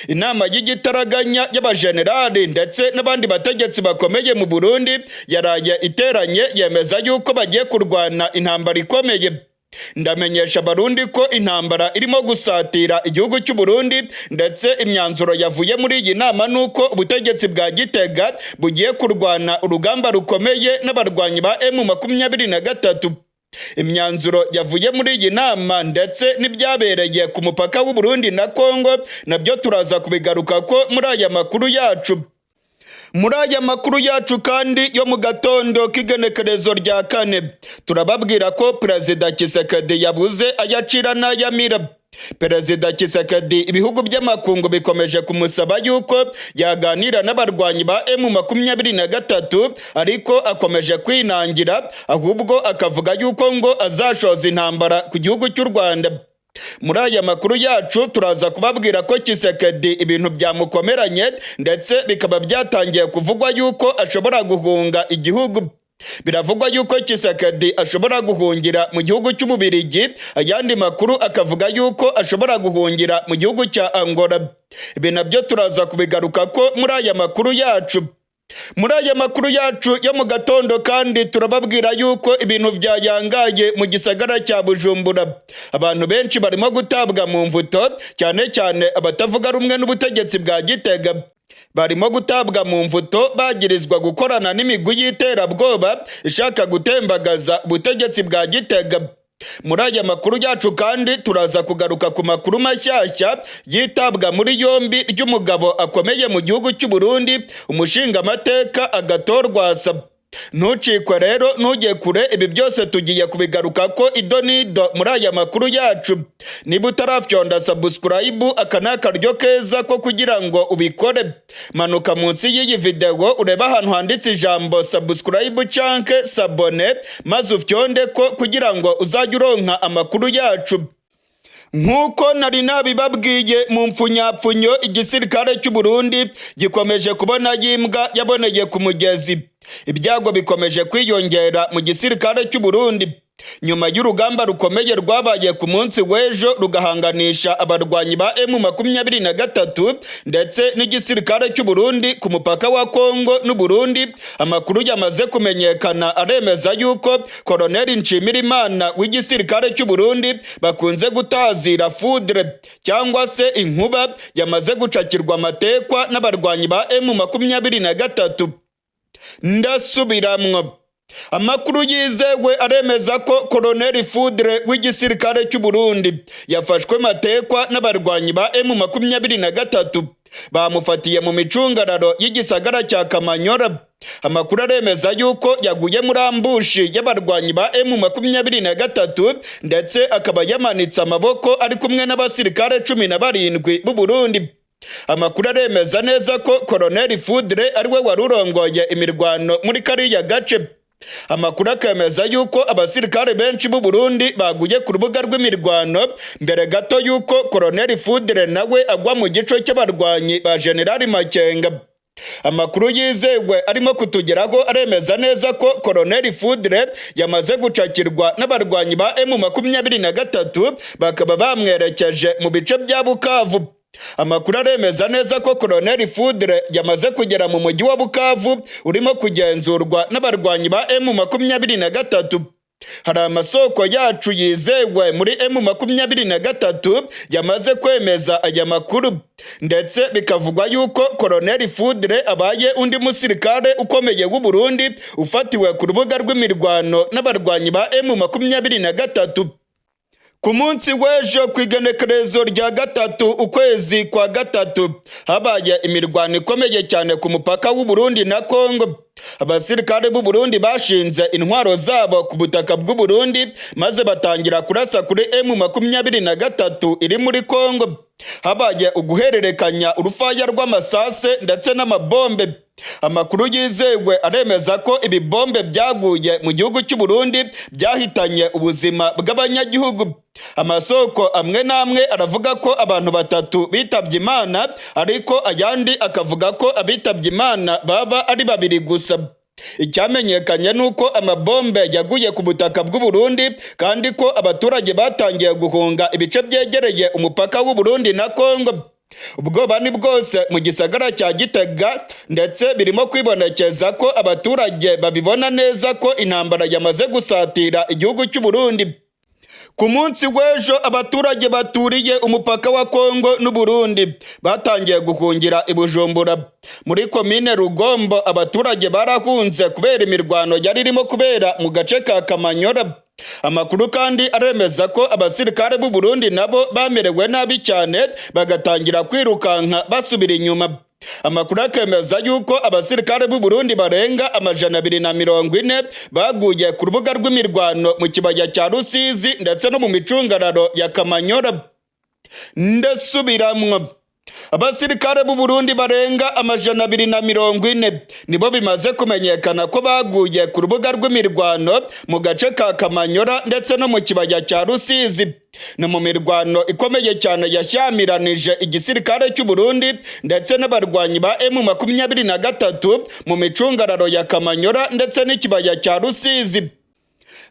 Inama y'igitaraganya y'abajenerali ndetse n'abandi bategetsi bakomeye mu Burundi yaraye iteranye yemeza yuko bagiye kurwana intambara ikomeye. Ndamenyesha abarundi ko intambara irimo gusatira igihugu cy'u Burundi ndetse imyanzuro yavuye muri iyi nama nuko ubutegetsi bwa Gitega bugiye kurwana urugamba rukomeye n'abarwanyi ba M23. Imyanzuro yavuye muri iyi nama ndetse n'ibyabereye ku mupaka w'u Burundi na Kongo nabyo turaza kubigaruka ko muri aya makuru yacu. Muri aya makuru yacu kandi yo mu gatondo k'igenekerezo rya 4 turababwira ko Perezida Tshisekedi yabuze ayacira n'ayamira. Perezida Tshisekedi ibihugu by'amakungu bikomeje kumusaba yuko yaganira n'abarwanyi ba M23 ariko akomeje kwinangira, ahubwo akavuga yuko ngo azashoza intambara ku gihugu cy'u Rwanda. Muri aya makuru yacu turaza kubabwira ko Tshisekedi ibintu byamukomeranye ndetse bikaba byatangiye kuvugwa yuko ashobora guhunga igihugu. Biravugwa yuko Tshisekedi ashobora guhungira mu gihugu cy'Ububiligi, ayandi makuru akavuga yuko ashobora guhungira mu gihugu cya Angola. Ibi nabyo turaza kubigaruka ko muri aya makuru yacu. Muri aya makuru yacu yo mu gatondo kandi turababwira yuko ibintu byayangaye mu gisagara cya Bujumbura. Abantu benshi barimo gutabwa mu mvuto, cyane cyane abatavuga rumwe n'ubutegetsi bwa Gitega. Barimo gutabwa mu mvuto bagirizwa gukorana n'imigwi y'iterabwoba ishaka gutembagaza ubutegetsi bwa Gitega. Muri aya makuru yacu kandi turaza kugaruka ku makuru mashyashya yitabwa muri yombi ry'umugabo akomeye mu gihugu cy'u Burundi, umushinga amateka Agathon Rwasa. Ntucikwe rero ntujye kure, ibi byose tugiye kubigaruka ko idonido muri aya makuru yacu. Niba utarafyonda subscribe aka ni akaryo keza ko kugira ngo ubikore. Manuka munsi y'iyi video ureba ahantu handitse ijambo subscribe canke sabone maze ufyonde ko kugira ngo uzajye uronka amakuru yacu. Nkuko nari nabibabwiye mu mfunyapfunyo, igisirikare cy'u Burundi gikomeje kubona yimbwa yaboneye ku mugezi. Ibyago bikomeje kwiyongera mu gisirikare cy'u Burundi nyuma y'urugamba rukomeye rwabaye ku munsi w'ejo rugahanganisha abarwanyi ba M23 ndetse n'igisirikare cy'u Burundi ku mupaka wa Kongo n'u Burundi. Amakuru yamaze kumenyekana aremeza yuko Colonel Nshimirimana w'igisirikare cy'u Burundi bakunze gutazira foudre cyangwa se inkuba yamaze gucakirwa amatekwa n'abarwanyi ba M23. Ndasubiramwo, amakuru yizewe aremeza ko Colonel Foudre w'igisirikare cy'u Burundi yafashwe matekwa n'abarwanyi ba M23. Bamufatiye mu micungararo y'igisagara cya Kamanyora. Amakuru aremeza yuko yaguye muri ambushi y'abarwanyi ba M23 ndetse akaba yamanitse amaboko ari kumwe n'abasirikare 17 b'u Burundi. Amakuru aremeza neza ko Colonel Foudre ariwe warurongoye imirwano muri kariya gace. Amakuru akemeza yuko abasirikare benshi b'u Burundi baguye ku rubuga rw'imirwano mbere gato yuko Colonel Fudre nawe agwa mu gico cy'abarwanyi ba General Makenga. Amakuru yizewe arimo kutugeraho aremeza neza ko Colonel Fudre yamaze gucakirwa n'abarwanyi ba M23 bakaba bamwerekeje mu bice bya Bukavu. Amakuru aremeza neza ko Colonel Fudre yamaze kugera mu mujyi wa Bukavu urimo kugenzurwa n'abarwanyi ba M23. Hari amasoko yacu yizewe muri M23 yamaze kwemeza aya makuru, ndetse bikavugwa yuko Colonel Fudre abaye undi musirikare ukomeye w'u Burundi ufatiwe ku rubuga rw'imirwano n'abarwanyi ba M23. Ku munsi w'ejo ku igenekerezo rya 3 ukwezi kwa 3 habaye imirwano ikomeye cyane ku mupaka w'u Burundi na Kongo. Abasirikare b'u Burundi bashinze intwaro zabo ku butaka bw'u Burundi maze batangira kurasa kuri M23 iri muri Kongo. Habaye uguhererekanya urufaya rw'amasase ndetse n'amabombe. Amakuru yizewe aremeza ko ibi bombe byaguye mu gihugu cy'u Burundi byahitanye ubuzima bw'abanyagihugu. Amasoko amwe n'amwe aravuga ko abantu 3 bitabye Imana, ariko ayandi akavuga ko abitabye Imana baba ari 2 gusa. Icyamenyekanye nuko amabombe yaguye ku butaka bw'u Burundi kandi ko abaturage batangiye guhunga ibice byegereye umupaka w'u Burundi na Kongo. Ubwoba ni bwose mu gisagara cya Gitega, ndetse birimo kwibonekeza ko abaturage babibona neza ko intambara yamaze gusatira igihugu cy'u Burundi. Ku munsi w'ejo abaturage baturiye umupaka wa Kongo n'u Burundi batangiye guhungira i Bujumbura. Muri komine Rugombo abaturage barahunze kubera imirwano yari irimo kubera mu gace ka Kamanyora. Amakuru kandi aremeza ko abasirikare b'u Burundi nabo bamerewe nabi cyane bagatangira kwirukanka basubira inyuma. Amakuru akemeza yuko abasirikare b'u Burundi barenga 240 baguye ku rubuga rw'imirwano mu kibaya cya Rusizi ndetse no mu micungararo ya Kamanyora. Ndasubiramwo, abasirikare b'u Burundi barenga 240 nibo bimaze kumenyekana ko baguye ku rubuga rw'imirwano mu gace ka Kamanyora ndetse no mu kibaya cya Rusizi. Ni mu mirwano ikomeye cyane yashyamiranyije igisirikare cy'u Burundi ndetse n'abarwanyi ba M23 mu micungararo ya Kamanyora ndetse n'ikibaya cya Rusizi.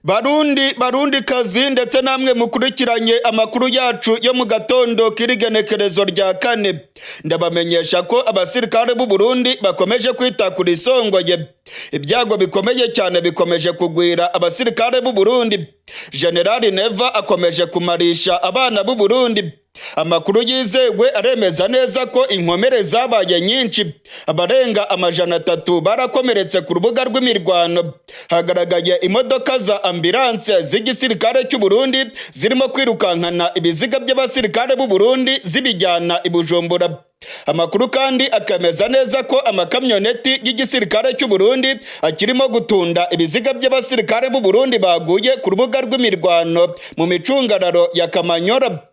Barundi kazi ndetse namwe mukurikiranye amakuru yacu yo mu gatondo k'irigenekerezo rya 4, ndabamenyesha ko abasirikare b'u Burundi bakomeje kwita kuri isongoye. Ibyago bikomeye cyane bikomeje kugwira abasirikare b'u Burundi. General Neva akomeje kumarisha abana b'u Burundi. Amakuru yizewe aremeza neza ko inkomere zabaye nyinshi, abarenga 300 barakomeretse ku rubuga rw'imirwano. Hagaragaye imodoka za ambulance z'igisirikare cy'u Burundi zirimo kwirukankana ibiziga by'abasirikare b'u Burundi zibijyana i Bujumbura. Amakuru kandi akemeza neza ko amakamyoneti y'igisirikare cy'u Burundi akirimo gutunda ibiziga by'abasirikare b'u Burundi baguye ku rubuga rw'imirwano mu micungararo ya Kamanyora.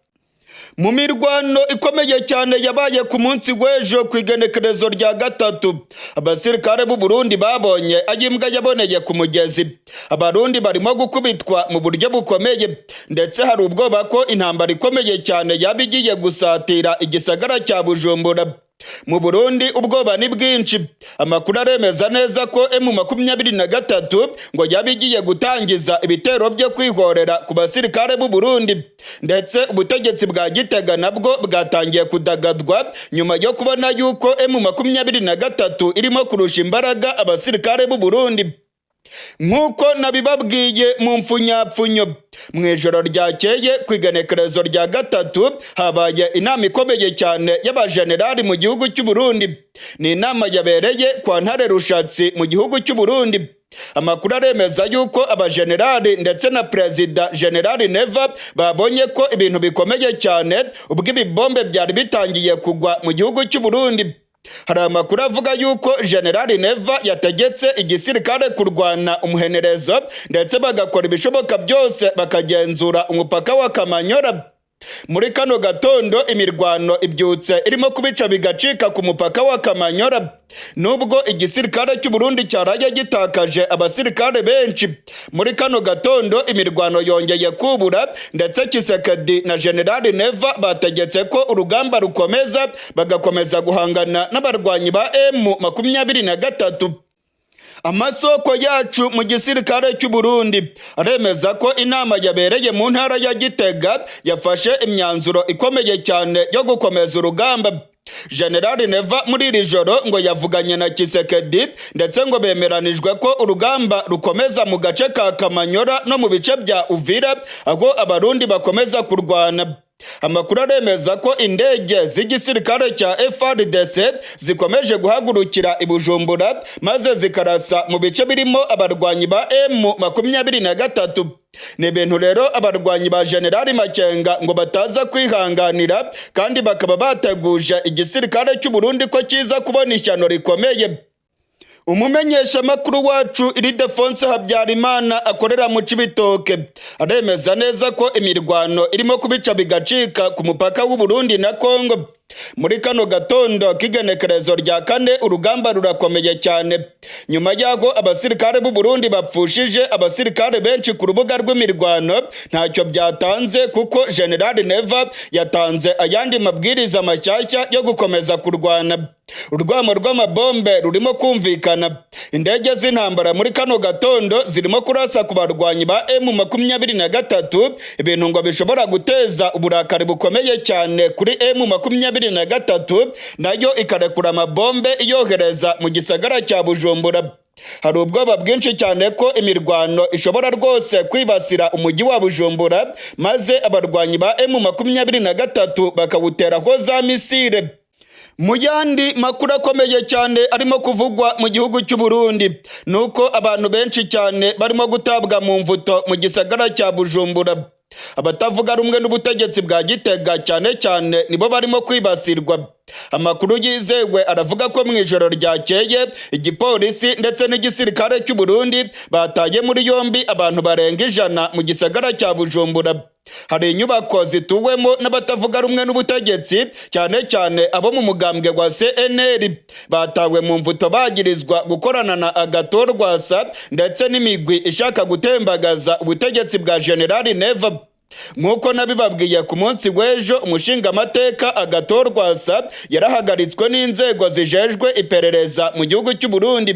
Mu mirwano ikomeye cyane yabaye ku munsi w'ejo ku igenekerezo rya 3, abasirikare b'u Burundi babonye ayimbwa yaboneye ku mugezi. Abarundi barimo gukubitwa mu buryo bukomeye, ndetse hari ubwoba ko intambara ikomeye cyane yabigiye gusatira igisagara cya Bujumbura. Mu Burundi ubwoba ni bwinshi. Amakuru aremeza neza ko M23 ngo yabigiye gutangiza ibitero byo kwihorera ku basirikare b'u Burundi, ndetse ubutegetsi bwa Gitega nabwo bwatangiye kudagadwa nyuma yo kubona yuko M23 irimo kurusha imbaraga abasirikare b'u Burundi. Nk'uko nabibabwiye mu mfunyapfunyo, mu ijoro ryakeye ku igenekerezo rya 3 habaye inama ikomeye cyane y'abajenerali mu gihugu cy'u Burundi. Ni inama yabereye kwa Ntare Rushatsi mu gihugu cy'u Burundi. Amakuru aremeza yuko abajenerali ndetse na Perezida General Neva babonye ko ibintu bikomeye cyane ubwo ibibombe byari bitangiye kugwa mu gihugu cy'u Burundi. Hari amakuru avuga yuko General Neva yategetse igisirikare kurwana umuhenerezo ndetse bagakora ibishoboka byose bakagenzura umupaka wa Kamanyora. Muri kano gatondo imirwano ibyutse irimo kubica bigacika ku mupaka wa Kamanyora, nubwo igisirikare cy'u Burundi cyaraye gitakaje abasirikare benshi. Muri kano gatondo imirwano yongeye kubura, ndetse Tshisekedi na General Neva bategetse ko urugamba rukomeza, bagakomeza guhangana n'abarwanyi ba M23. Amasoko yacu mu gisirikare cy'u Burundi aremeza ko inama yabereye mu ntara ya Gitega yafashe imyanzuro ikomeye cyane yo gukomeza urugamba. General Neva muri iri joro ngo yavuganye na Tshisekedi, ndetse ngo bemeranijwe ko urugamba rukomeza mu gace ka Kamanyora no mu bice bya Uvira, aho abarundi bakomeza kurwana. Amakuru aremeza ko indege z'igisirikare cya FARDC zikomeje guhagurukira i Bujumbura, maze zikarasa mu bice birimo abarwanyi ba M23. Ni ibintu rero abarwanyi ba General Makenga ngo bataza kwihanganira, kandi bakaba bateguje igisirikare cy'u Burundi ko kiza kubona ishyano rikomeye. Umumenyeshamakuru wacu Ildefonse Habyarimana akorera mu Cibitoke aremeza neza ko imirwano irimo kubica bigacika ku mupaka w'u Burundi na Kongo. Muri kano gatondo k'igenekerezo rya 4 urugamba rurakomeye cyane, nyuma y'aho abasirikare b'u Burundi bapfushije abasirikare benshi ku rubuga rw'imirwano. Ntacyo byatanze kuko General Neva yatanze ayandi mabwiriza mashyashya yo gukomeza kurwana. Urwamo rw'amabombe rurimo kumvikana, indege z'intambara muri kano gatondo zirimo kurasa ku barwanyi ba M23, ibintu ngo bishobora guteza uburakari bukomeye cyane kuri M23, nayo ikarekura amabombe iyohereza mu gisagara cya Bujumbura. Hari ubwoba bwinshi cyane ko imirwano ishobora rwose kwibasira umujyi wa Bujumbura, maze abarwanyi ba M23 bakawuteraho za misile. Mu yandi makuru akomeye cyane arimo kuvugwa mu gihugu cy'u Burundi, nuko abantu benshi cyane barimo gutabwa mu mvuto mu gisagara cya Bujumbura. Abatavuga rumwe n'ubutegetsi bwa Gitega cyane cyane nibo barimo kwibasirwa. Amakuru yizewe aravuga ko mu ijoro ryakeye igipolisi ndetse n'igisirikare cy'u Burundi bataye muri yombi abantu barenga 100 mu gisagara cya Bujumbura. Hari inyubako zituwemo n'abatavuga rumwe n'ubutegetsi, cyane cyane abo mu mugambwe wa CNL, batawe mu mvuto bagirizwa gukorana na Agathon Rwasa ndetse n'imigwi ishaka gutembagaza ubutegetsi bwa General Neva. Nk'uko nabibabwiye ku munsi w'ejo, umushingamateka Agathon Rwasa yarahagaritswe n'inzego zijejwe iperereza mu gihugu cy'u Burundi.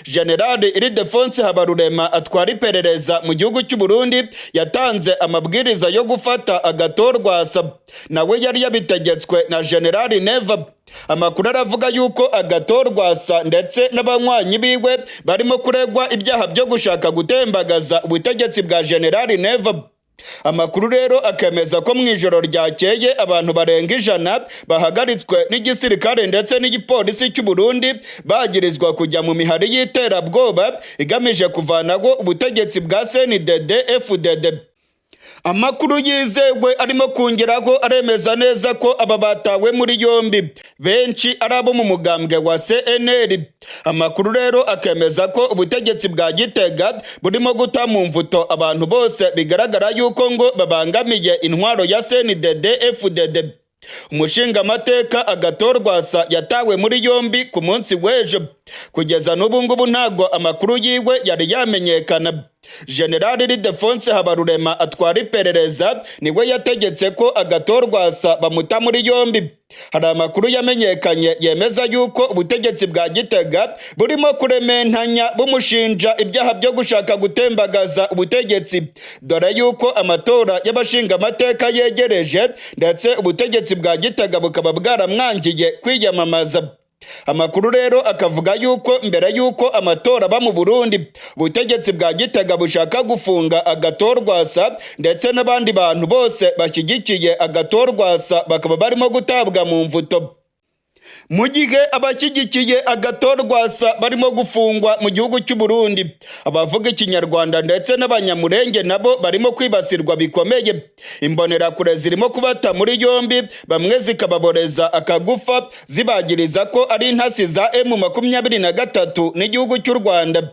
General Ildefonse Habarurema atwara iperereza mu gihugu cy'u Burundi yatanze amabwiriza yo gufata Agathon Rwasa, nawe yari yabitegetswe na General Neva. Amakuru aravuga yuko Agathon Rwasa ndetse n'abanywanyi biwe barimo kuregwa ibyaha byo gushaka gutembagaza ubutegetsi bwa General Neva. Amakuru rero akemeza ko mu ijoro ryakeye abantu barenga 100 bahagaritswe n'igisirikare ndetse n'igipolisi cy'u Burundi, bagirizwa kujya mu mihari y'iterabwoba igamije kuvanaho ubutegetsi bwa CNDD-FDD. Amakuru yizewe arimo kongeraho aremeza neza ko aba batawe muri yombi benshi ari abo mu mugambwe wa CNL. Amakuru rero akemeza ko ubutegetsi bwa Gitega burimo guta mu mvuto abantu bose bigaragara yuko ngo babangamiye intwaro ya CNDD-FDD. Umushingamateka Agathon Rwasa yatawe muri yombi ku munsi w'ejo. Kugeza n'ubu ngubu ntago amakuru yiwe yari yamenyekana. General Ildefonse Habarurema atwara iperereza niwe yategetse ko Agathon Rwasa bamuta muri yombi. Hari amakuru yamenyekanye yemeza yuko ubutegetsi bwa Gitega burimo kurementanya bumushinja ibyaha byo gushaka gutembagaza ubutegetsi, dore yuko amatora y'abashingamateka yegereje ndetse ubutegetsi bwa Gitega bukaba bwaramwangiye kwiyamamaza. Amakuru rero akavuga yuko mbere yuko amatora aba mu Burundi, ubutegetsi bwa Gitega bushaka gufunga Agathon Rwasa ndetse n'abandi bantu bose bashyigikiye Agathon Rwasa bakaba barimo gutabwa mu mvuto. Mu gihe abashyigikiye Agathon Rwasa barimo gufungwa mu gihugu cy'u Burundi, abavuga ikinyarwanda ndetse n'abanyamurenge nabo barimo kwibasirwa bikomeye. Imbonerakure zirimo kubata muri yombi, bamwe zikababoreza akagufa zibagiriza ko ari intasi za M23 n'igihugu cy'u Rwanda.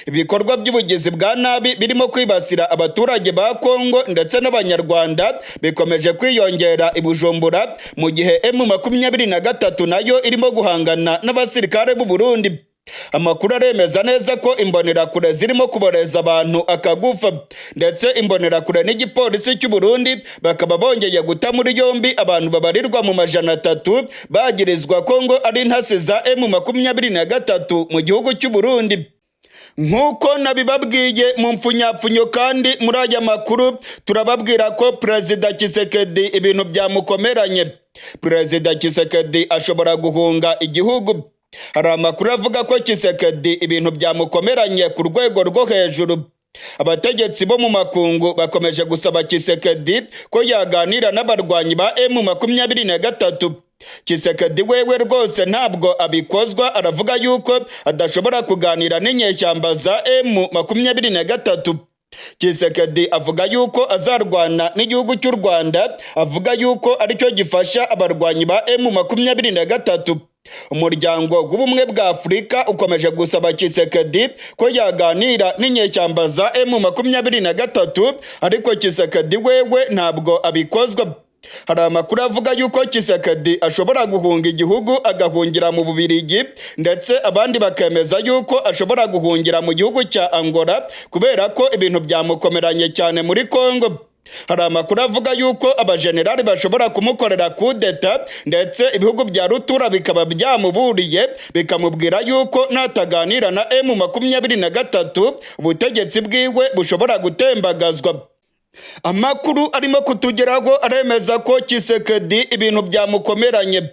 ibikorwa by'ubugizi bwa nabi birimo kwibasira abaturage ba Kongo ndetse n'abanyarwanda bikomeje kwiyongera i Bujumbura mu gihe M23 nayo irimo guhangana n'abasirikare b'u Burundi. Amakuru aremeza neza ko imbonerakure zirimo kuboreza abantu akagufa, ndetse imbonerakure n'igipolisi cy'u Burundi bakaba bongeye guta muri yombi abantu babarirwa mu 300 bagirizwa ko ngo ari intasi za M23 mu gihugu cy'u Burundi. Nk'uko nabibabwiye mu mpfunyapfunyo kandi muri aya makuru turababwira ko Perezida Tshisekedi ibintu byamukomeranye. Perezida Tshisekedi ashobora guhunga igihugu. Hari amakuru avuga ko Tshisekedi ibintu byamukomeranye ku rwego rwo hejuru. Abategetsi bo mu makungu bakomeje gusaba Tshisekedi ko yaganira n'abarwanyi ba M23. Tshisekedi wewe rwose ntabwo abikozwa, aravuga yuko adashobora kuganira n'inyeshyamba za M23. Tshisekedi avuga yuko azarwana n'igihugu cy'u Rwanda, avuga yuko aricyo gifasha abarwanyi ba M23. Umuryango w'ubumwe bwa Afurika ukomeje gusaba Tshisekedi ko yaganira n'inyeshyamba za M23, ariko Tshisekedi wewe ntabwo abikozwa. Hari amakuru avuga yuko Tshisekedi ashobora guhunga igihugu agahungira mu Bubiligi, ndetse abandi bakemeza yuko ashobora guhungira mu gihugu cya Angola kubera ko ibintu byamukomeranye cyane muri Kongo. Hari amakuru avuga yuko abajenerali bashobora kumukorera kudeta, ndetse ibihugu bya rutura bikaba byamuburiye bikamubwira yuko nataganira na M23 ubutegetsi bwiwe bushobora gutembagazwa. Amakuru arimo kutugeraho aremeza ko Tshisekedi ibintu byamukomeranye.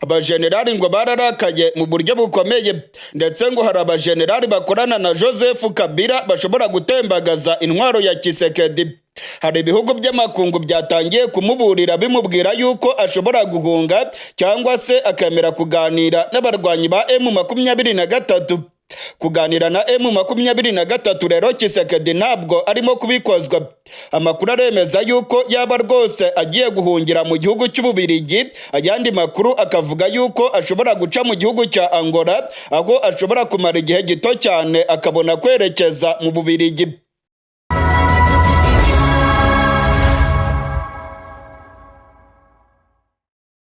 Abajenerali ngo bararakaye mu buryo bukomeye, ndetse ngo hari abajenerali bakorana na Joseph Kabila bashobora gutembagaza intwaro ya Tshisekedi. Hari ibihugu by'amakungu byatangiye kumuburira bimubwira yuko ashobora guhunga cyangwa se akemera kuganira n'abarwanyi ba M23. Kuganira na M23 rero Tshisekedi ntabwo arimo kubikozwa. Amakuru aremeza yuko yaba rwose agiye guhungira mu gihugu cy'Ububiligi, ayandi makuru akavuga yuko ashobora guca mu gihugu cya Angola, aho ashobora kumara igihe gito cyane akabona kwerekeza mu Bubiligi.